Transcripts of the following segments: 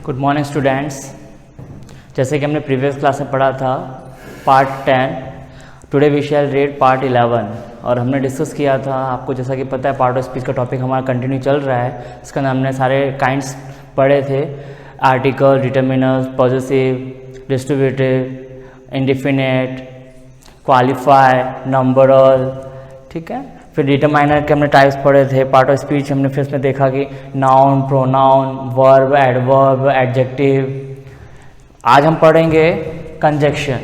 Good morning students. जैसे कि हमने प्रीवियस क्लास में पढ़ा था part 10, today we shall read part 11 और हमने डिस्कस किया था, आपको जैसा कि पता है पार्ट ऑफ स्पीच का टॉपिक हमारा कंटिन्यू चल रहा है। इसके अंदर हमने सारे काइंड्स पढ़े थे, article, determiners, possessive, distributive, indefinite, qualify, numeral, ठीक है। फिर डिटरमाइनर के हमने टाइप्स पढ़े थे। पार्ट ऑफ स्पीच हमने फिर उसमें देखा कि noun, pronoun, verb, adverb, adjective. आज हम पढ़ेंगे conjunction.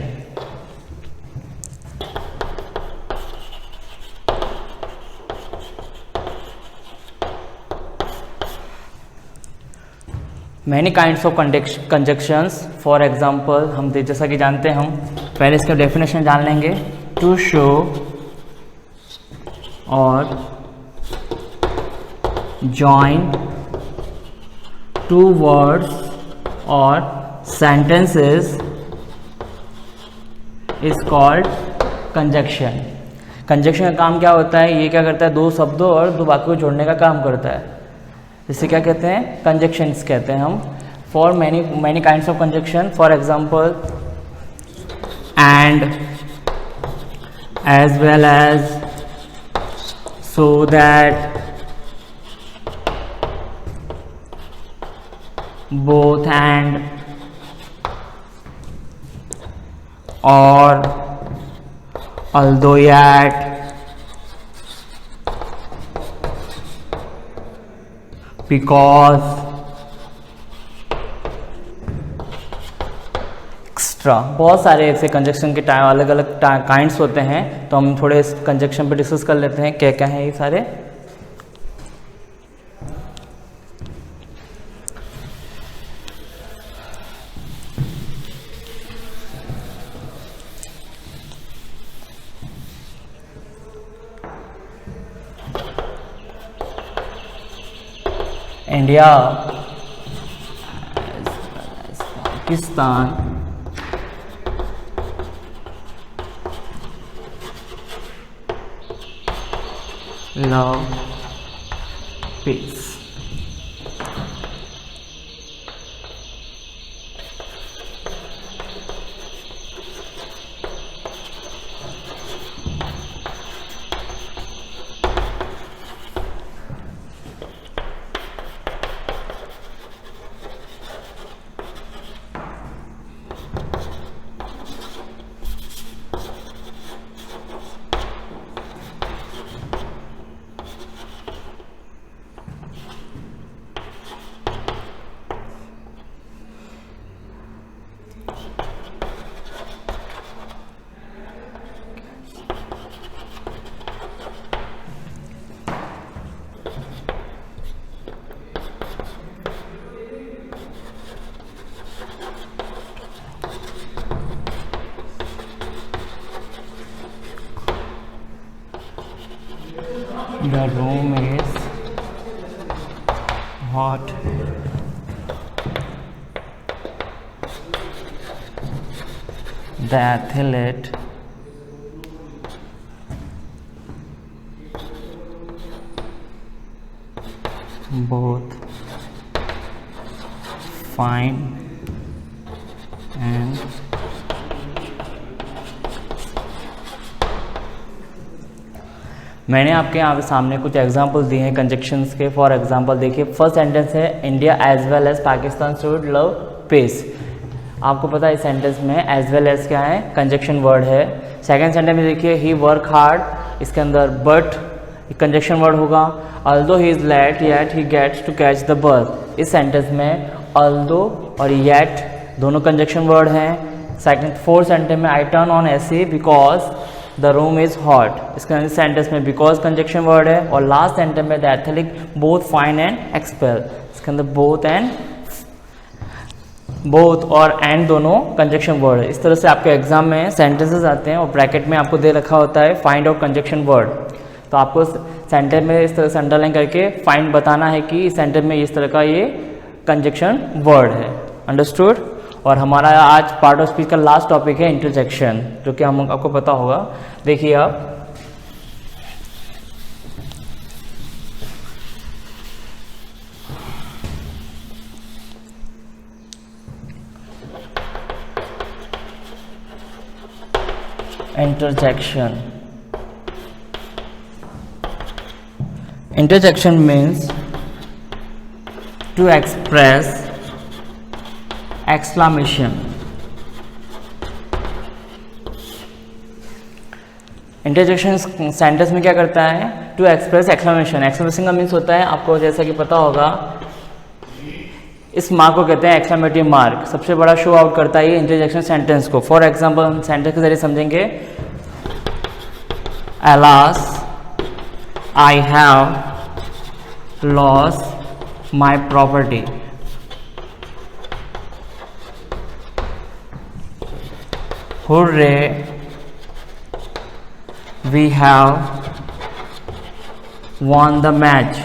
Many kinds of conjunctions. For example हम जैसा कि जानते हैं, हम पहले इसका डेफिनेशन जान लेंगे। टू शो और join two words or sentences is called conjunction। Conjunction का काम क्या होता है? ये क्या करता है? दो शब्दों और दो वाक्यों को जोड़ने का काम करता है। इसे क्या कहते हैं? कंजक्शंस कहते हैं हम। For many kinds of conjunction, for example and, as well as, so that, both and, or, although yet, because, extra. बहुत सारे ऐसे कंजक्शन के अलग अलग काइंड्स होते हैं, तो हम थोड़े इस कंजक्शन पे डिस्कस कर लेते हैं क्या क्या है ये सारे। India, Pakistan, love, peace। The room is hot. The athlete both fine and मैंने आपके यहाँ पे सामने कुछ एग्जांपल दिए हैं कंजक्शंस के। फॉर एग्जांपल देखिए, फर्स्ट सेंटेंस है India as well as Pakistan should love peace. आपको पता है इस सेंटेंस में एज वेल एज क्या है? कंजक्शन वर्ड है। सेकंड सेंटेंस में देखिए ही वर्क हार्ड, इसके अंदर बट कंजक्शन वर्ड होगा। Although he is late yet he gets to catch the bus. इस सेंटेंस में ऑल्दो और येट दोनों कंजक्शन वर्ड हैं। सेकंड फोर्थ सेंटेंस में I turn on AC because the room is hot. इसके अंदर sentence में बिकॉज कंजक्शन वर्ड है। और लास्ट सेंटेंस में the athlete both fine and expel. इसके अंदर बोथ और एंड दोनों कंजक्शन वर्ड है। इस तरह से आपके एग्जाम में सेंटेंसेस आते हैं और ब्रैकेट में आपको दे रखा होता है फाइंड आउट कंजक्शन वर्ड। तो आपको सेंटेंस में इस तरह से अंडरलाइन करके फाइंड बताना है कि इस सेंटेंस में इस तरह का ये कंजक्शन वर्ड है। अंडरस्टूड। और हमारा आज पार्ट ऑफ स्पीच का लास्ट टॉपिक है इंटरजेक्शन, जो कि हम आपको पता होगा। देखिए आप, interjection. Interjection means to express exclamation. Interjection sentence में क्या करता है? To express exclamation. एक्सक्लेमेशन का मीन्स होता है, आपको जैसा कि पता होगा, इस मार्क को कहते हैं एक्सक्लेमेटिव मार्क. सबसे बड़ा शो आउट करता है ये इंटरजेक्शन सेंटेंस को. फॉर एग्जांपल हम सेंटेंस के जरिए समझेंगे. Alas, I have lost my property. Hooray, we have won the match.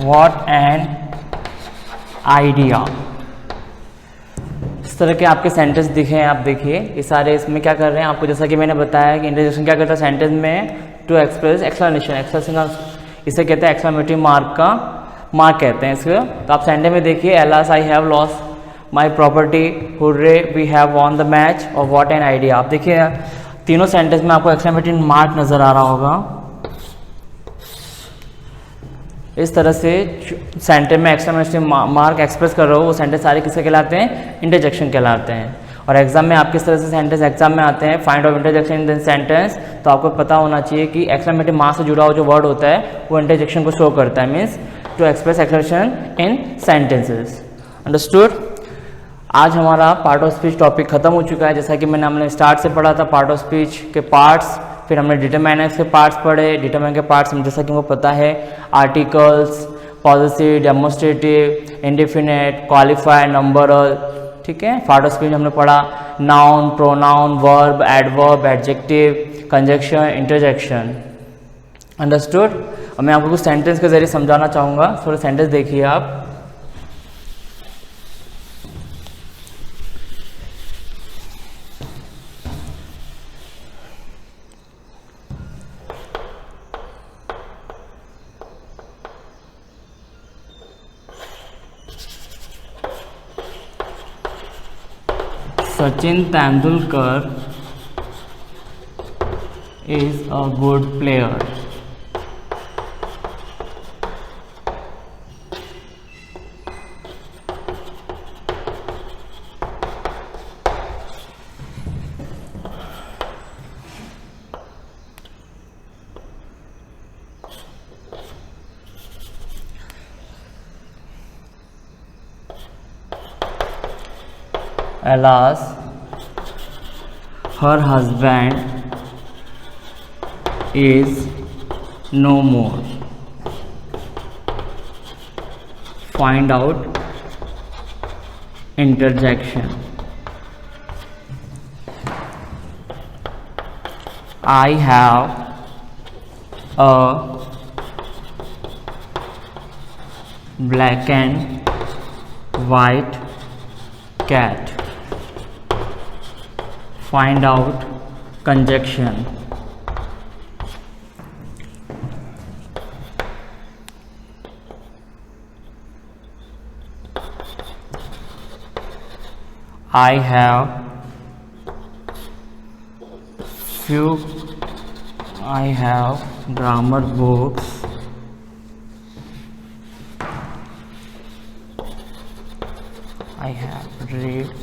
What an idea. इस तरह के आपके सेंटेंस दिखे हैं. आप देखिए ये सारे इसमें क्या कर रहे हैं आपको, जैसा कि मैंने बताया कि इंटरजेक्शन क्या करता है सेंटेंस में? To express exclamation. एक्सक्लेमेशन इसे कहते हैं एक्सक्लेमेटिव मार्क का मार्क कहते हैं इसको. तो आप सेंटेंस में देखिए, alas I have lost my property, hurray we have won the match और व्हाट एन आइडिया. आप देखिए तीनों सेंटेंस में आपको एक्सक्लेमेटिव मार्क नजर आ रहा होगा. इस तरह से सेंटेंस में एक्सक्लेमेटिव मार्क एक्सप्रेस कर रहे हो, वो सेंटेंस सारे किसके कहलाते हैं? इंटरजेक्शन कहलाते हैं. और एग्जाम में आप किस तरह से सेंटेंस एग्जाम में आते हैं, find out interjection in the sentence, तो आपको पता होना चाहिए कि एक्सक्लेमेटिव मार्क से जुड़ा हुआ जो वर्ड होता है वो इंटरजेक्शन को शो करता है. Means to express exclamation in sentences. Understood. आज हमारा पार्ट ऑफ स्पीच टॉपिक खत्म हो चुका है. जैसा कि हमने स्टार्ट से पढ़ा था पार्ट ऑफ स्पीच के पार्ट्स, फिर हमने डिटरमाइनर्स के पार्ट्स पढ़े. डिटरमाइनर के पार्ट्स में जैसा कि हमको पता है articles, possessive, demonstrative, indefinite, qualifier, numeral. ठीक है. पार्ट ऑफ स्पीच हमने पढ़ा noun, pronoun, verb, adverb, adjective, conjunction, interjection. Understood. अब मैं आपको कुछ सेंटेंस के जरिए समझाना चाहूँगा. थोड़ा सेंटेंस देखिए आप. Sachin Tendulkar is a good player. Alas, her husband is no more. Find out interjection. I have a black and white cat. Find out conjunction. I have grammar books. I have read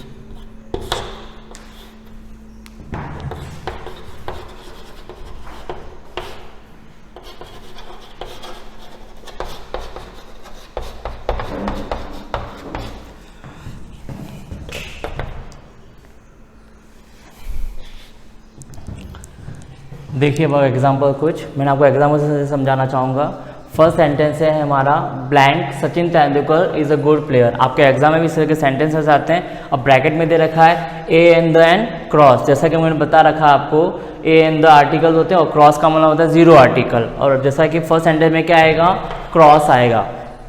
देखिए अब example कुछ मैंने आपको example से समझाना चाहूँगा. First sentence है हमारा blank Sachin Tendulkar is a good player. आपके एग्जाम में भी इस तरह के सेंटेंसेस आते हैं. अब ब्रैकेट में दे रखा है A N the N cross. जैसा कि मैंने बता रखा आपको ए एन द आर्टिकल होते हैं और क्रॉस का मतलब होता है जीरो आर्टिकल. और जैसा कि फर्स्ट सेंटेंस में क्या आएगा, क्रॉस आएगा.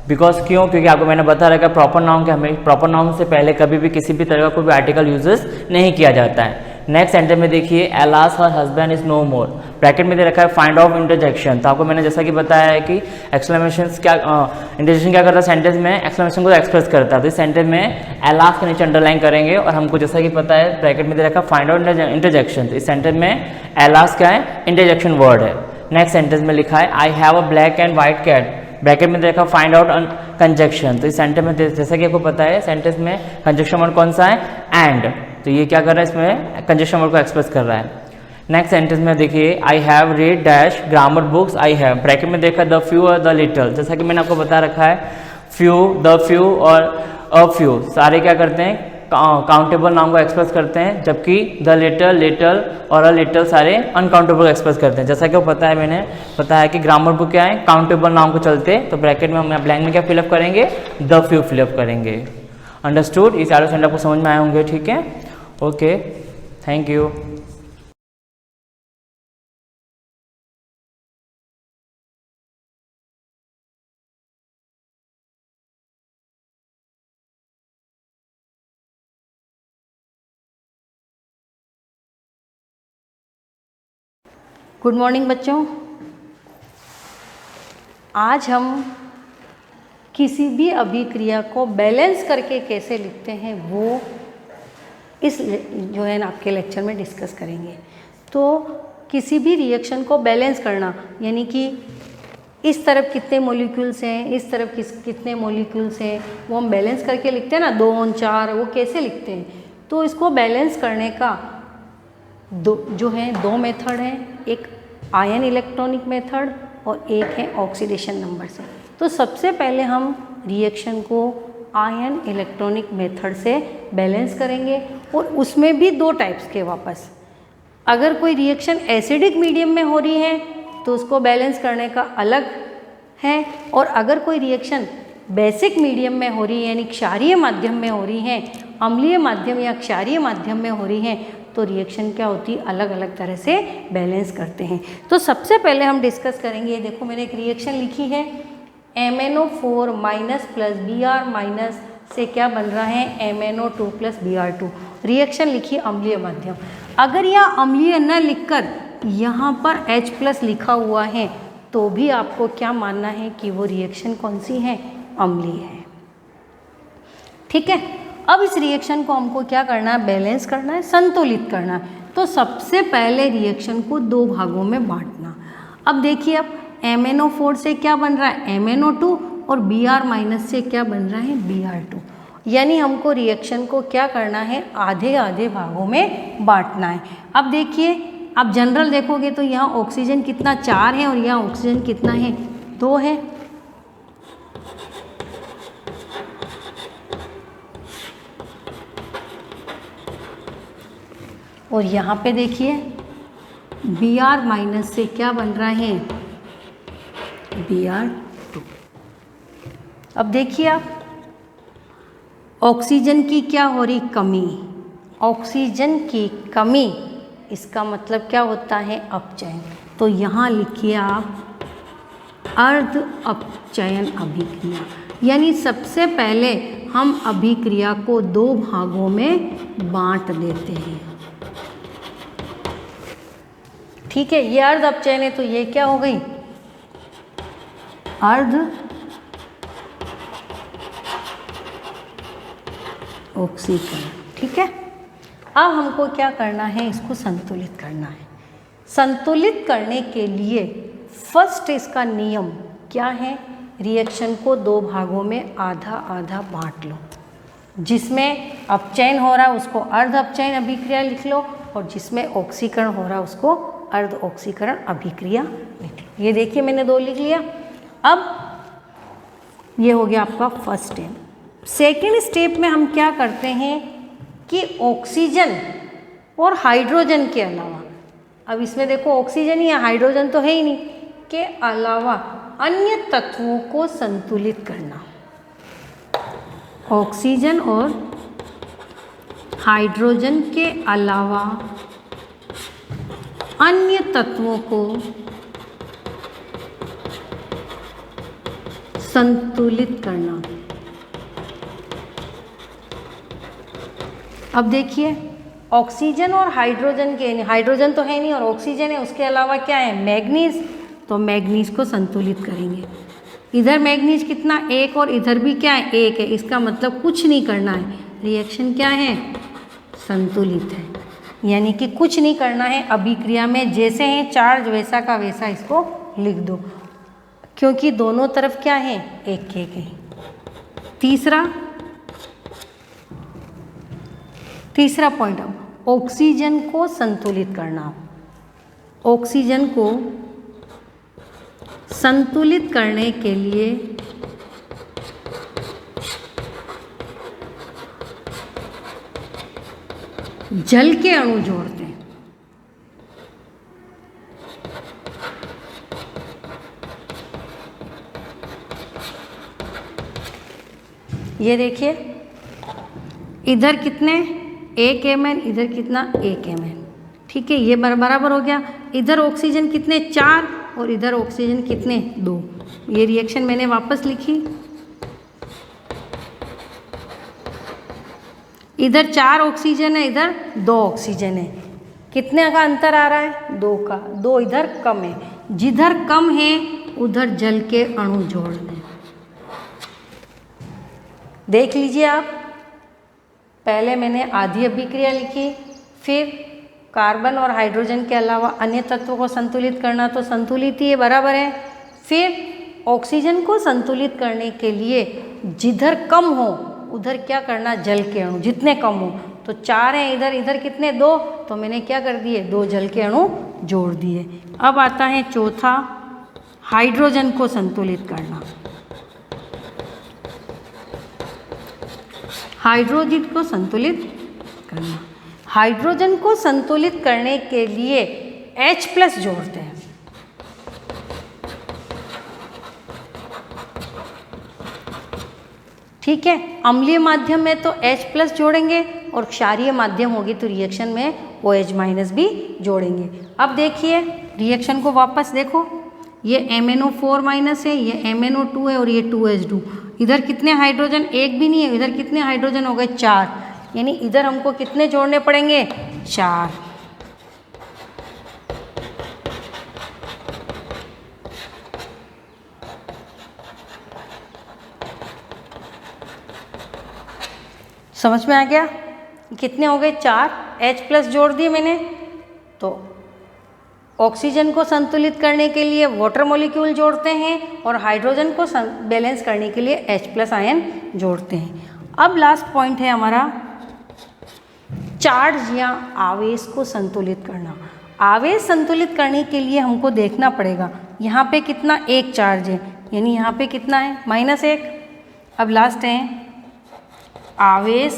बिकॉज क्यों, क्योंकि आपको मैंने बता रखा प्रॉपर नाउन के हमें प्रॉपर नाउन से पहले कभी भी किसी भी तरह का कोई भी आर्टिकल यूजेस नहीं किया जाता है. नेक्स्ट सेंटेंस में देखिए alas her husband is no more, bracket में दे रखा है फाइंड आउट इंटरजेक्शन। तो आपको मैंने जैसा कि बताया है कि एक्सक्लेमेशन क्या इंटरजेक्शन क्या करता है सेंटेंस में, एक्सक्लेमेशन को एक्सप्रेस करता है। तो इस सेंटेंस में एलास के नीचे अंडरलाइन करेंगे और हमको जैसा कि पता है ब्रैकेट में दे रखा है फाइंड आउट इंटरजेक्शन। तो इस सेंटेंस में एलास क्या है, इंटरजेक्शन वर्ड है। नेक्स्ट सेंटेंस में लिखा है I have a black and white cat, bracket में देखा फाइंड आउट कंजक्शन। तो इस सेंटेंस में जैसा कि आपको पता है सेंटेंस में कंजक्शन वर्ड कौन सा है, एंड। तो ये क्या कर रहा है, इसमें कंजक्शन वर्ड को एक्सप्रेस कर रहा है। नेक्स्ट सेंटेंस में देखिए I have read dash grammar books I have, bracket में देखा द फ्यू और द लिटल। जैसा कि मैंने आपको बता रखा है फ्यू, द फ्यू और अ फ्यू सारे क्या करते हैं, काउंटेबल नाम को एक्सप्रेस करते हैं, जबकि द लिटल और अ लिटल सारे अनकाउंटेबल एक्सप्रेस करते हैं। जैसा कि पता है मैंने बताया कि ग्रामर बुक क्या है, काउंटेबल नाम को चलते, तो ब्रैकेट में हम ब्लैंक में क्या फिलअप करेंगे, द फ्यू फिलअप करेंगे। अंडरस्टूड, इस चारों सेंटेंस आपको समझ में आए होंगे, ठीक है, okay, thank you. Good morning बच्चों। आज हम किसी भी अभिक्रिया को बैलेंस करके कैसे लिखते हैं वो इस जो है ना आपके लेक्चर में डिस्कस करेंगे। तो किसी भी रिएक्शन को बैलेंस करना यानी कि इस तरफ कितने मॉलिक्यूल्स हैं, इस तरफ कितने मॉलिक्यूल्स हैं, वो हम बैलेंस करके लिखते हैं ना, 2 और 4, वो कैसे लिखते हैं। तो इसको बैलेंस करने का दो मेथड हैं, एक आयन इलेक्ट्रॉनिक मेथड और एक है ऑक्सीडेशन नंबर से। तो सबसे पहले हम रिएक्शन को आयन इलेक्ट्रॉनिक मेथड से बैलेंस करेंगे और उसमें भी 2 टाइप्स के वापस। अगर कोई रिएक्शन एसिडिक मीडियम में हो रही है तो उसको बैलेंस करने का अलग है, और अगर कोई रिएक्शन बेसिक मीडियम में हो रही है यानी क्षारीय माध्यम में हो रही है, अम्लीय माध्यम या क्षारीय माध्यम में हो रही है, तो रिएक्शन क्या होती है, अलग अलग तरह से बैलेंस करते हैं। तो सबसे पहले हम डिस्कस करेंगे, देखो मैंने एक रिएक्शन लिखी है MnO4 minus plus Br minus से क्या बन रहा है, MnO2 प्लस Br2। रिएक्शन लिखी अम्लीय माध्यम। अगर यह अम्लीय न लिखकर यहाँ पर H प्लस लिखा हुआ है तो भी आपको क्या मानना है कि वो रिएक्शन कौन सी है, अम्लीय है, ठीक है। अब इस रिएक्शन को हमको क्या करना है, बैलेंस करना है, संतुलित करना है। तो सबसे पहले रिएक्शन को 2 भागों में बांटना। अब देखिए, अब MnO4 से क्या बन रहा है, MnO2, और Br माइनस से क्या बन रहा है, Br2। यानी हमको रिएक्शन को क्या करना है, आधे आधे भागों में बांटना है। अब देखिए, आप जनरल देखोगे तो यहाँ ऑक्सीजन कितना 4 है और यहाँ ऑक्सीजन कितना है, 2 है। और यहाँ पे देखिए Br माइनस से क्या बन रहा है, Br2। अब देखिए आप, ऑक्सीजन की क्या हो रही, कमी। ऑक्सीजन की कमी इसका मतलब क्या होता है, अपचयन। तो यहाँ लिखिए आप अर्ध अपचयन अभिक्रिया। यानी सबसे पहले हम अभिक्रिया को 2 भागों में बांट देते हैं, ठीक है। ये अर्ध अपचयन है तो ये क्या हो गई, अर्ध ऑक्सीकरण, ठीक है। अब हमको क्या करना है, इसको संतुलित करना है। संतुलित करने के लिए फर्स्ट इसका नियम क्या है, रिएक्शन को 2 भागों में आधा आधा बांट लो। जिसमें अपचयन हो रहा है उसको अर्ध अपचयन अभिक्रिया लिख लो, और जिसमें ऑक्सीकरण हो रहा है उसको अर्ध ऑक्सीकरण अभिक्रिया लिख लो। ये देखिए मैंने 2 लिख लिया। अब ये हो गया आपका फर्स्ट स्टेप। सेकेंड स्टेप में हम क्या करते हैं कि ऑक्सीजन और हाइड्रोजन के अलावा, अब इसमें देखो ऑक्सीजन ही है, हाइड्रोजन तो है ही नहीं, के अलावा अन्य तत्वों को संतुलित करना। ऑक्सीजन और हाइड्रोजन के अलावा अन्य तत्वों को संतुलित करना। अब देखिए ऑक्सीजन और हाइड्रोजन के, हाइड्रोजन तो है नहीं और ऑक्सीजन है, उसके अलावा क्या है, मैग्नीज, तो मैग्नीज को संतुलित करेंगे। इधर मैग्नीज कितना, 1 और इधर भी क्या है, 1 है। इसका मतलब कुछ नहीं करना है, रिएक्शन क्या है, संतुलित है, यानी कि कुछ नहीं करना है। अभिक्रिया में जैसे हैं चार्ज वैसा का वैसा इसको लिख दो, क्योंकि दोनों तरफ क्या है, 1 1 है। तीसरा पॉइंट, अब ऑक्सीजन को संतुलित करना। ऑक्सीजन को संतुलित करने के लिए जल के अणु जोड़ते हैं। ये देखिए, इधर कितने, 1 mn, इधर कितना, 1 mn, ठीक है, ये बराबर हो गया। इधर ऑक्सीजन कितने, 4 और इधर ऑक्सीजन कितने, 2। ये रिएक्शन मैंने वापस लिखी। इधर 4 ऑक्सीजन है, इधर 2 ऑक्सीजन है, कितने का अंतर आ रहा है, 2 का। 2 इधर कम है, जिधर कम है उधर जल के अणु जोड़ दें। देख लीजिए आप, पहले मैंने आधी अभिक्रिया लिखी, फिर कार्बन और हाइड्रोजन के अलावा अन्य तत्वों को संतुलित करना, तो संतुलित ही है, बराबर है। फिर ऑक्सीजन को संतुलित करने के लिए जिधर कम हो उधर क्या करना, जल के अणु जितने कम हो, तो 4 हैं इधर, इधर कितने, 2, तो मैंने क्या कर दिए, 2 जल के अणु जोड़ दिए। अब आता है चौथा, हाइड्रोजन को संतुलित करना। हाइड्रोजन को संतुलित करना, हाइड्रोजन को संतुलित करने के लिए H+ जोड़ते हैं। ठीक है, अम्लीय माध्यम में तो H+ जोड़ेंगे और क्षारीय माध्यम होगी तो रिएक्शन में OH- भी जोड़ेंगे। अब देखिए रिएक्शन को वापस देखो, ये MnO4- है, ये MnO2 है और ये 2H2। इधर कितने हाइड्रोजन, 1 भी नहीं है, इधर कितने हाइड्रोजन हो गए, 4, यानी इधर हमको कितने जोड़ने पड़ेंगे, 4। समझ में आ गया, कितने हो गए, 4। H+ जोड़ दिए मैंने, तो ऑक्सीजन को संतुलित करने के लिए वाटर मॉलिक्यूल जोड़ते हैं और हाइड्रोजन को बैलेंस करने के लिए H+ आयन जोड़ते हैं। अब लास्ट पॉइंट है हमारा, चार्ज या आवेश को संतुलित करना। आवेश संतुलित करने के लिए हमको देखना पड़ेगा, यहाँ पे कितना, 1 चार्ज है, यानी यहाँ पे कितना है, -1। अब लास्ट है आवेश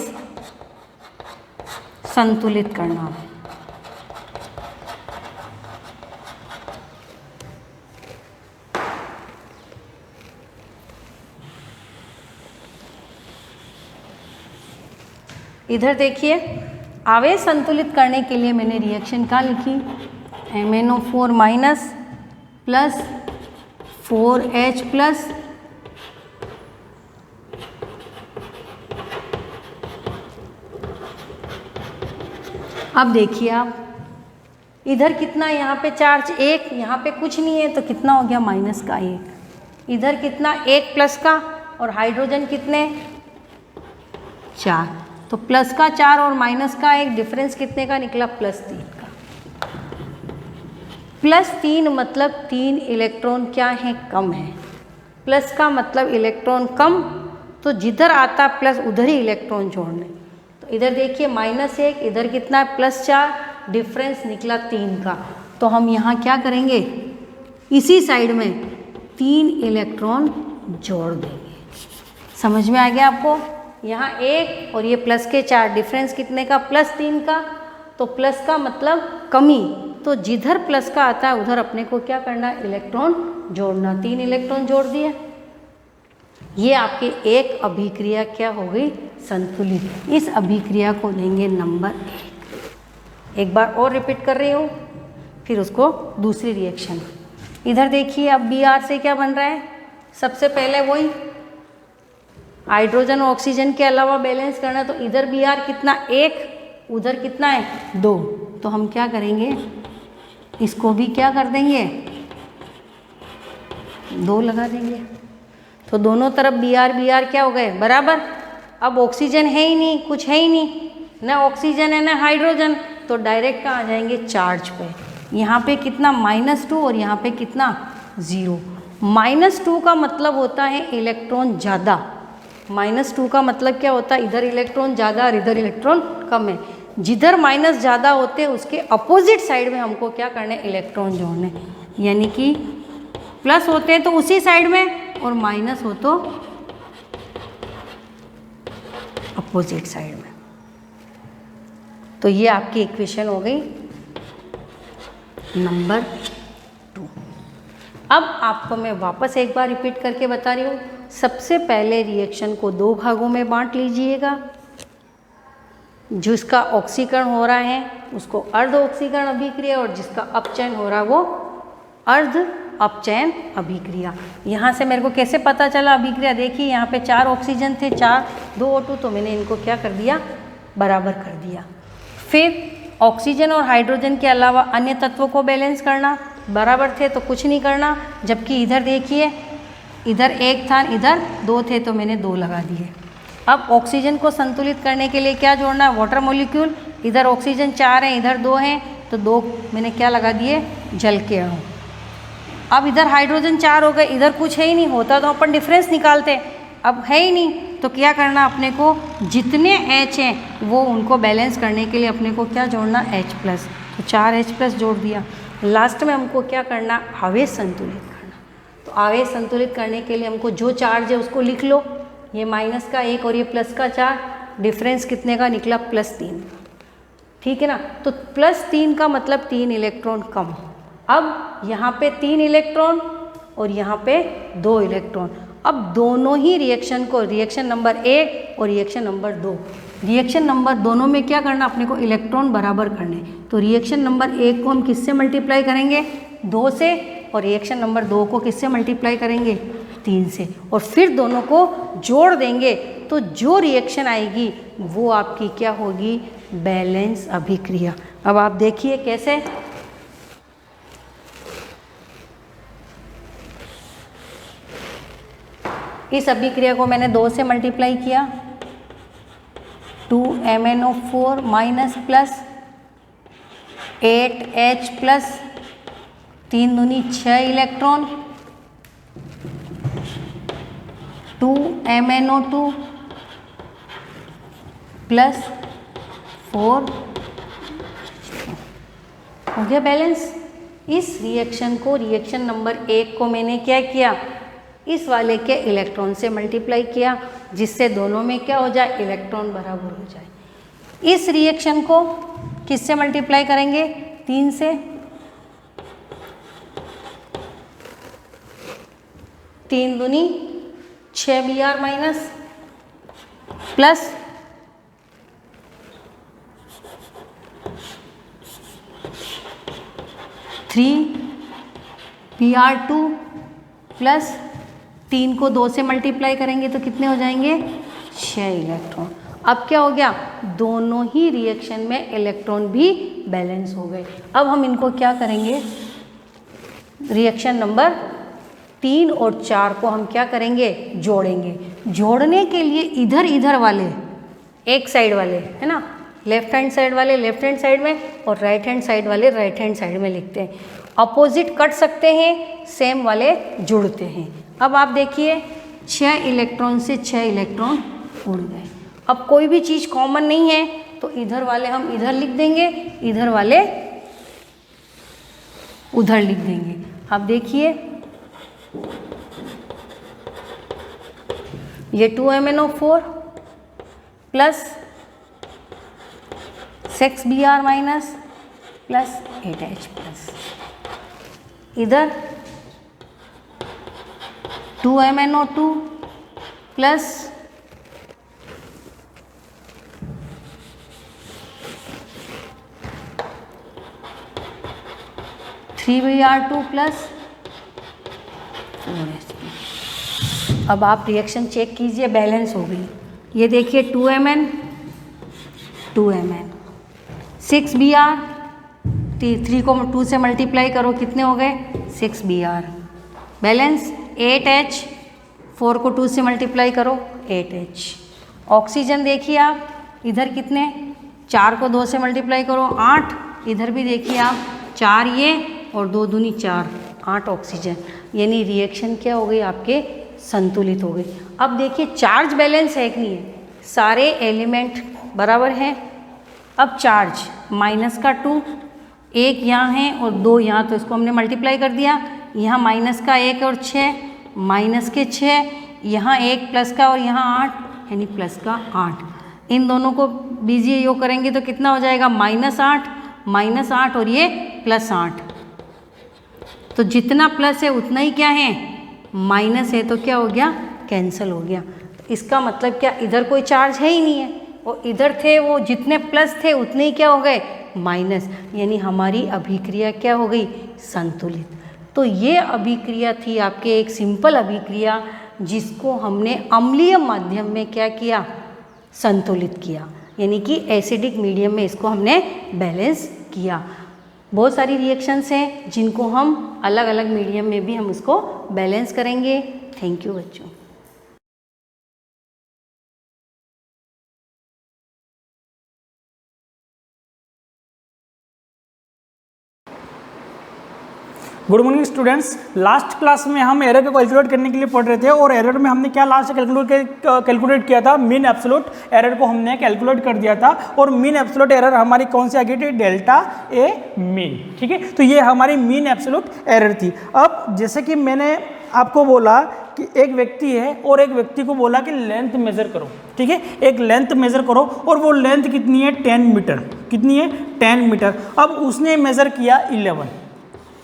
संतुलित करना। इधर देखिए, आवेश संतुलित करने के लिए मैंने रिएक्शन क्या लिखी, MnO4- प्लस 4H+। अब देखिए आप, इधर कितना, यहाँ पे चार्ज 1, यहाँ पे कुछ नहीं है, तो कितना हो गया, -1। इधर कितना, 1+ का, और हाइड्रोजन कितने, 4, तो प्लस का 4 और माइनस का 1, डिफरेंस कितने का निकला, +3 का। +3 मतलब 3 इलेक्ट्रॉन क्या है, कम है। प्लस का मतलब इलेक्ट्रॉन कम, तो जिधर आता प्लस उधर ही इलेक्ट्रॉन जोड़ने। तो इधर देखिए -1, इधर कितना है, +4, डिफरेंस निकला 3 का। तो हम यहाँ क्या करेंगे, इसी साइड में 3 इलेक्ट्रॉन जोड़ देंगे। समझ में आ गया आपको, यहाँ 1 और ये प्लस के 4, डिफरेंस कितने का, +3 का। तो प्लस का मतलब कमी, तो जिधर प्लस का आता है उधर अपने को क्या करना, इलेक्ट्रॉन जोड़ना। 3 इलेक्ट्रॉन जोड़ दिए। ये आपकी एक अभिक्रिया क्या हो गई, संतुलित। इस अभिक्रिया को देंगे नंबर 1। एक बार और रिपीट कर रही हूँ, फिर उसको दूसरी रिएक्शन। इधर देखिए, अब Br से क्या बन रहा है, सबसे पहले वही हाइड्रोजन और ऑक्सीजन के अलावा बैलेंस करना, तो इधर Br कितना, 1 उधर कितना है 2, तो हम क्या करेंगे, इसको भी क्या कर देंगे 2 लगा देंगे। तो दोनों तरफ Br क्या हो गए बराबर। अब ऑक्सीजन है ही नहीं, कुछ है ही नहीं, ना ऑक्सीजन है ना हाइड्रोजन, तो डायरेक्ट कहाँ आ जाएंगे चार्ज पे। यहाँ पे कितना -2 और यहाँ पे कितना 0। -2 का मतलब होता है इलेक्ट्रॉन ज़्यादा, -2 का मतलब क्या होता है, इधर इलेक्ट्रॉन ज़्यादा और इधर इलेक्ट्रॉन कम है। जिधर माइनस ज़्यादा होते हैं उसके अपोजिट साइड में हमको क्या करना है, इलेक्ट्रॉन जोड़ने। यानी कि प्लस होते हैं तो उसी साइड में और माइनस हो तो अपोजिट साइड में। तो ये आपकी इक्वेशन हो गई नंबर 2। अब आपको मैं वापस एक बार रिपीट करके बता रही हूँ। सबसे पहले रिएक्शन को 2 भागों में बांट लीजिएगा। जिसका ऑक्सीकरण हो रहा है उसको अर्ध ऑक्सीकरण अभिक्रिया और जिसका अपचयन हो रहा है वो अर्ध अपचयन अभिक्रिया। यहाँ से मेरे को कैसे पता चला अभिक्रिया, देखिए यहाँ पे 4 ऑक्सीजन थे, 2 O2, तो मैंने इनको क्या कर दिया बराबर कर दिया। फिर ऑक्सीजन और हाइड्रोजन के अलावा अन्य तत्वों को बैलेंस करना, बराबर थे तो कुछ नहीं करना, जबकि इधर देखिए इधर 1 था इधर 2 थे तो मैंने 2 लगा दिए। अब ऑक्सीजन को संतुलित करने के लिए क्या जोड़ना है, वाटर मॉलिक्यूल। इधर ऑक्सीजन 4 हैं इधर 2 हैं तो 2 मैंने क्या लगा दिए जल के अणु। अब इधर हाइड्रोजन 4 हो गए, इधर कुछ है ही नहीं, होता तो अपन डिफरेंस निकालते, अब है ही नहीं तो क्या करना अपने को, जितने H हैं वो उनको बैलेंस करने के लिए अपने को क्या जोड़ना H+, तो 4H+ जोड़ दिया। लास्ट में हमको क्या करना, आवेश संतुलित करना। तो आवेश संतुलित करने के लिए हमको जो चार्ज है उसको लिख लो, ये -1 और ये +4, डिफरेंस कितने का निकला +3, ठीक है ना। तो +3 का मतलब 3 इलेक्ट्रॉन कम। अब यहाँ पे 3 इलेक्ट्रॉन और यहाँ पे 2 इलेक्ट्रॉन। अब दोनों ही रिएक्शन को, रिएक्शन नंबर 1 और रिएक्शन नंबर 2, रिएक्शन नंबर दोनों में क्या करना अपने को, इलेक्ट्रॉन बराबर करने। तो रिएक्शन नंबर 1 को हम किससे मल्टीप्लाई करेंगे 2 से, और रिएक्शन नंबर 2 को किससे मल्टीप्लाई करेंगे 3 से, और फिर दोनों को जोड़ देंगे तो जो रिएक्शन आएगी वो आपकी क्या होगी, बैलेंस अभिक्रिया। अब आप देखिए कैसे, इस अभिक्रिया को मैंने 2 से मल्टीप्लाई किया, 2MnO4 minus plus 8H plus 3 दूनी 6 इलेक्ट्रॉन, 2MnO2 प्लस 4 हो गया बैलेंस। इस रिएक्शन को, रिएक्शन नंबर 1 को मैंने क्या किया, इस वाले के इलेक्ट्रॉन से मल्टीप्लाई किया, जिससे दोनों में क्या हो जाए, इलेक्ट्रॉन बराबर हो जाए। इस रिएक्शन को किससे मल्टीप्लाई करेंगे 3 से, 3 दूनी 6 Br minus plus 3 Br2 plus 3 को 2 से मल्टीप्लाई करेंगे तो कितने हो जाएंगे 6 इलेक्ट्रॉन। अब क्या हो गया, दोनों ही रिएक्शन में इलेक्ट्रॉन भी बैलेंस हो गए। अब हम इनको क्या करेंगे, रिएक्शन नंबर 3 और 4 को हम क्या करेंगे, जोड़ेंगे। जोड़ने के लिए इधर इधर वाले, एक साइड वाले है ना, लेफ्ट हैंड साइड वाले लेफ्ट हैंड साइड में और राइट हैंड साइड वाले राइट हैंड साइड में लिखते हैं। अपोजिट कट सकते हैं, सेम वाले जुड़ते हैं। अब आप देखिए 6 इलेक्ट्रॉन से 6 इलेक्ट्रॉन उड़ गए। अब कोई भी चीज़ कॉमन नहीं है तो इधर वाले हम इधर लिख देंगे, इधर वाले उधर लिख देंगे। अब देखिए ये 2MnO4 plus 6 Br minus plus 8H plus, इधर 2MnO2 plus 3 Br2 plus 4H। अब आप रिएक्शन चेक कीजिए, बैलेंस हो गई। ये देखिए 2Mn 2Mn 6Br, 3 को 2 से मल्टीप्लाई करो, कितने हो गए 6Br। बैलेंस 8H, 4 को 2 से मल्टीप्लाई करो 8H। ऑक्सीजन देखिए आप, इधर कितने, 4 को 2 से मल्टीप्लाई करो 8, इधर भी देखिए आप 4 ये और 2 दूनी 4, 8 ऑक्सीजन। यानी रिएक्शन क्या हो गई आपके, संतुलित हो गई। अब देखिए चार्ज बैलेंस है कि नहीं है, सारे एलिमेंट बराबर हैं। अब चार्ज माइनस का 2, एक यहाँ है और 2 यहाँ, तो इसको हमने मल्टीप्लाई कर दिया। यहाँ माइनस का 1 और 6, माइनस के 6, यहाँ 1 प्लस का और यहाँ 8, यानी प्लस का 8। इन दोनों को बीजिए, योग करेंगे तो कितना हो जाएगा, -8 और ये +8। तो जितना प्लस है उतना ही क्या है, माइनस है, तो क्या हो गया, कैंसिल हो गया। इसका मतलब क्या, इधर कोई चार्ज है ही नहीं है, और इधर थे वो जितने प्लस थे उतने ही क्या हो गए, माइनस। यानी हमारी अभिक्रिया क्या हो गई, संतुलित। तो ये अभिक्रिया थी आपके, एक सिंपल अभिक्रिया जिसको हमने अम्लीय माध्यम में क्या किया, संतुलित किया। यानी कि एसिडिक मीडियम में इसको हमने बैलेंस किया। बहुत सारी रिएक्शंस हैं जिनको हम अलग अलग मीडियम में भी हम उसको बैलेंस करेंगे। थैंक यू बच्चों। Good morning students. Last class में हम एरर को कैलकुलेट करने के लिए पढ़ रहे थे, और एरर में हमने क्या लास्ट कैलकुलेट किया था, मीन एब्सोल्यूट एरर को हमने कैलकुलेट कर दिया था। और मीन एब्सोल्यूट एरर हमारी कौन सी आ गई थी, डेल्टा ए मीन। ठीक है, तो ये हमारी मीन एब्सोल्यूट एरर थी। अब जैसे कि मैंने आपको बोला कि एक व्यक्ति है और एक व्यक्ति को बोला कि लेंथ मेजर करो। ठीक है, एक लेंथ मेजर करो, और वो लेंथ कितनी है, 10 मीटर। कितनी है, 10 मीटर। अब उसने मेजर किया 11,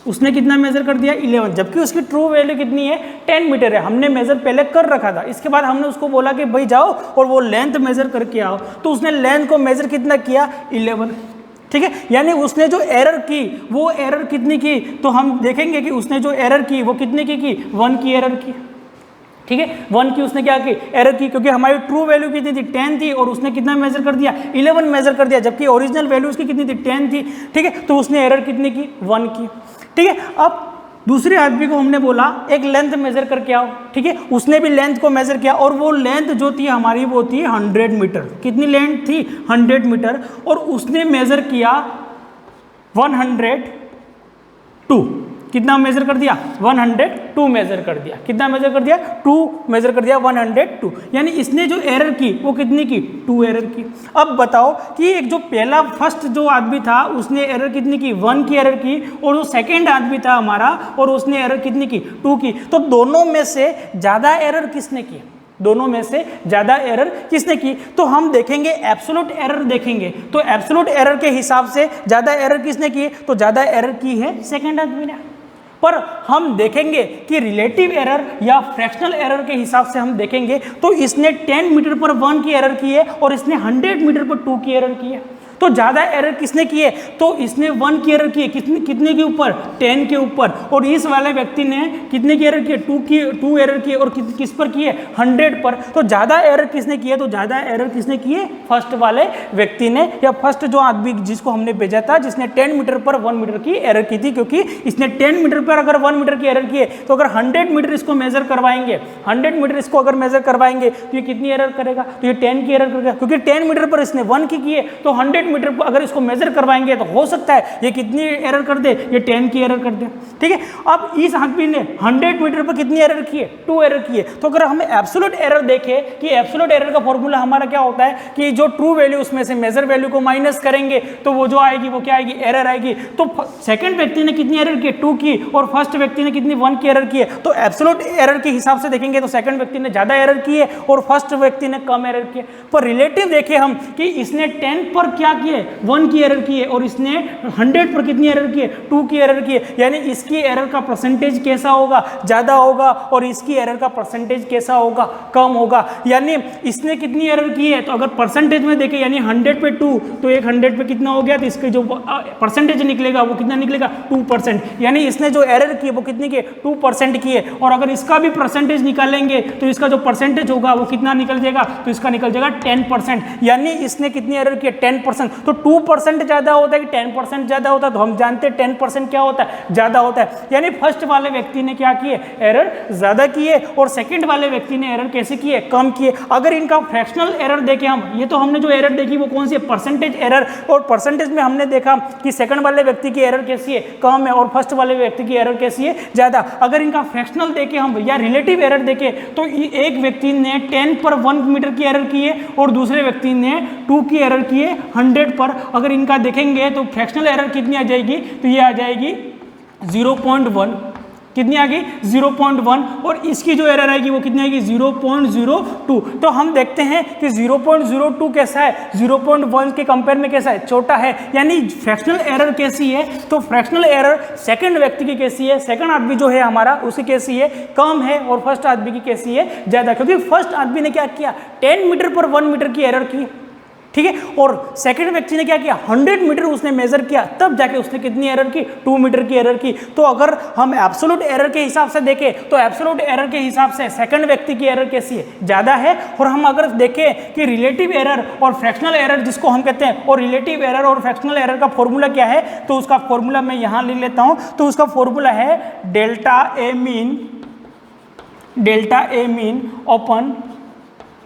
उसने कितना मेजर कर दिया, 11, जबकि उसकी ट्रू वैल्यू कितनी है, 10 मीटर है। हमने मेजर पहले कर रखा था। इसके बाद हमने उसको बोला कि भाई जाओ और वो लेंथ मेजर करके आओ, तो उसने लेंथ को मेजर कितना किया, 11। ठीक है, यानी उसने जो एरर की वो एरर कितनी की, तो हम देखेंगे कि उसने जो एरर की वो कितने की 1 की एरर की। ठीक है, 1 की उसने क्या की, एरर की, क्योंकि हमारी ट्रू वैल्यू कितनी थी, 10 थी, और उसने कितना मेजर कर दिया, 11 मेजर कर दिया, जबकि ओरिजिनल वैल्यू उसकी कितनी थी, 10 थी। ठीक है, तो उसने एरर कितनी की, 1 की। ठीक है, अब दूसरे आदमी को हमने बोला एक लेंथ मेजर करके आओ। ठीक है, उसने भी लेंथ को मेजर किया, और वो लेंथ जो थी हमारी वो थी 100 मीटर। कितनी लेंथ थी, 100 मीटर, और उसने मेजर किया 102। कितना मेजर कर दिया, 102 मेजर कर दिया। कितना मेजर कर दिया, 2 मेजर कर दिया, 102। यानी इसने जो एरर की वो कितनी की, 2 एरर की। अब बताओ कि एक जो पहला फर्स्ट जो आदमी था उसने एरर कितनी की, 1 की एरर की, और जो सेकेंड आदमी था हमारा और उसने एरर कितनी की, 2 की। तो दोनों में से ज़्यादा एरर किसने की, दोनों में से ज़्यादा एरर किसने की। तो हम देखेंगे एब्सोल्यूट एरर देखेंगे, तो एब्सोल्यूट एरर के हिसाब से ज़्यादा एरर किसने की, तो ज़्यादा एरर की है सेकेंड आदमी ने। पर हम देखेंगे कि रिलेटिव एरर या फ्रैक्शनल एरर के हिसाब से हम देखेंगे तो इसने 10 मीटर पर 1 की एरर की है और इसने 100 मीटर पर 2 की एरर की है। तो ज़्यादा एरर किसने की है, तो इसने 1 की एरर की है। कितने के ऊपर, 10 के ऊपर। और इस वाले व्यक्ति ने कितने की एरर की है, 2 एरर की है, और किस पर की है, 100 पर। तो ज़्यादा एरर किसने की है, तो ज़्यादा एरर किसने की है, फर्स्ट वाले व्यक्ति ने, या फर्स्ट जो आदमी जिसको हमने भेजा था जिसने 10 मीटर पर 1 मीटर की एरर की थी। क्योंकि इसने 10 मीटर पर अगर 1 मीटर की एरर की है, तो अगर 100 मीटर इसको मेजर करवाएंगे, 100 मीटर इसको अगर मेजर करवाएंगे तो ये कितनी एरर करेगा, तो ये 10 की एरर करेगा। क्योंकि 10 मीटर पर इसने 1 की है, तो 100 मीटर पर अगर इसको मेजर करवाएंगे तो हो सकता है ये कितनी एरर कर दे, ये 10 की एरर कर दे। ठीक है, अब इस आदमी ने 100 मीटर पर कितनी एरर की है, 2 एरर की है। तो अगर हम एब्सोल्यूट एरर देखें कि एब्सोल्यूट एरर का फॉर्मूला हमारा क्या होता है कि जो ट्रू वैल्यू उसमें से मेजर वैल्यू को माइनस करेंगे तो वो जो आएगी वो क्या आएगी, एरर आएगी। तो सेकंड व्यक्ति ने कितनी एरर की, 2 की, और फर्स्ट व्यक्ति ने कितनी, 1 की एरर की है। तो एब्सोल्यूट एरर के हिसाब से देखेंगे तो सेकंड व्यक्ति ने ज्यादा एरर की है और फर्स्ट व्यक्ति ने कम एरर की है। पर रिलेटिव देखें हम कि इसने 10 पर क्या किए, 1 की एरर की है, और इसने 100 पर कितनी एरर की है, 2 की एरर की है। यानी इसकी एरर का परसेंटेज कैसा होगा, ज्यादा होगा, और इसकी एरर का परसेंटेज कैसा होगा, कम होगा। यानी इसने कितनी एरर की है, तो अगर परसेंटेज में देखें यानी 100 पे 2, तो एक 100 पे कितना हो गया, तो इसके जो परसेंटेज निकलेगा वो कितना निकलेगा, 2%। यानी इसने जो एरर की वो कितनी की, 2% की है। और अगर इसका भी परसेंटेज निकालेंगे तो इसका जो परसेंटेज होगा वो कितना निकल जाएगा, तो इसका निकल जाएगा 10%। यानी इसने कितनी एरर की है, 10%। 10%, तो 2% ज़्यादा होता है कि 10% ज़्यादा होता है? तो हम जानते हैं 10% क्या होता है, ज़्यादा होता है। यानी फर्स्ट वाले व्यक्ति ने क्या किए, एरर ज़्यादा किए, और सेकंड वाले व्यक्ति ने एरर कैसे किए, कम किए। अगर इनका फ्रैक्शनल एरर देखें हम, ये तो हमने जो एरर देखी वो कौन सी है, परसेंटेज एरर, और परसेंटेज में हमने देखा कि सेकंड वाले व्यक्ति की एरर कैसी है, कम है, और फर्स्ट वाले व्यक्ति की एरर कैसी है, ज़्यादा। अगर इनका फ्रैक्शनल देखें हम या रिलेटिव एरर देखें तो एक व्यक्ति ने 10 पर 1 मीटर की एरर की है और दूसरे व्यक्ति ने 2 की एरर की है 100 पर। अगर इनका देखेंगे तो फ्रैक्शनल एरर कितनी आ जाएगी, तो ये आ जाएगी 0.1। कितनी आ गई, 0.1, और इसकी जो एरर आएगी वो कितनी आएगी, 0.02। तो हम देखते हैं कि 0.02 कैसा है, 0.1 के कंपेयर में कैसा है, छोटा है। यानी फ्रैक्शनल एरर कैसी है, तो फ्रैक्शनल एरर सेकंड व्यक्ति की कैसी है, सेकंड आदमी जो है हमारा उसकी कैसी है, कम है, और फर्स्ट आदमी की कैसी है, ज़्यादा। क्योंकि फर्स्ट आदमी ने क्या किया, 10 मीटर पर 1 मीटर की एरर की, ठीक है, और सेकंड व्यक्ति ने क्या किया, 100 मीटर उसने मेजर किया, तब जाके उसने कितनी एरर की, 2 मीटर की एरर की। तो अगर हम एब्सोल्यूट एरर के हिसाब से देखें तो एब्सोल्यूट एरर के हिसाब से सेकंड व्यक्ति की एरर कैसी है, ज़्यादा है। और हम अगर देखें कि रिलेटिव एरर और फ्रैक्शनल एरर जिसको हम कहते हैं, और रिलेटिव एरर और फ्रैक्शनल एरर का फॉर्मूला क्या है, तो उसका फॉर्मूला मैं यहाँ लिख लेता हूँ। तो उसका फॉर्मूला है delta A mean upon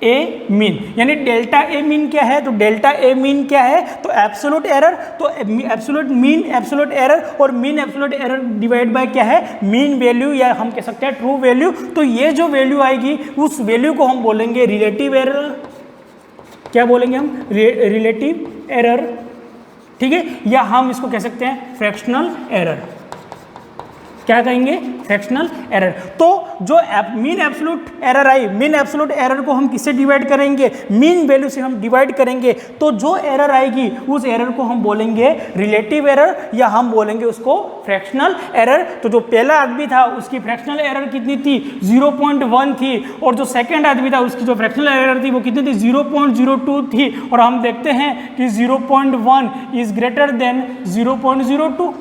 A mean. यानी डेल्टा ए मीन क्या है, तो डेल्टा ए मीन क्या है, तो एब्सोल्यूट एरर, तो एब्सोल्यूट मीन एब्सोल्यूट एरर, और mean absolute error divide by क्या है, मीन वैल्यू, या हम कह सकते हैं ट्रू वैल्यू। तो ये जो वैल्यू आएगी उस वैल्यू को हम बोलेंगे रिलेटिव एरर। क्या बोलेंगे हम, रिलेटिव एरर, ठीक है, या हम इसको कह सकते हैं फ्रैक्शनल एरर। क्या कहेंगे, फ्रैक्शनल एरर। तो जो मीन एब्सोल्यूट एरर आई, मीन एब्सोल्यूट एरर को हम किससे डिवाइड करेंगे, मीन वैल्यू से हम डिवाइड करेंगे। तो जो एरर आएगी उस एरर को हम बोलेंगे रिलेटिव एरर, या हम बोलेंगे उसको फ्रैक्शनल एरर। तो जो पहला आदमी था उसकी फ्रैक्शनल एरर कितनी थी, 0.1 थी, और जो सेकंड आदमी था उसकी जो फ्रैक्शनल एरर थी वो कितनी थी, 0.02 थी। और हम देखते हैं कि 0.1 इज ग्रेटर देन 0.02,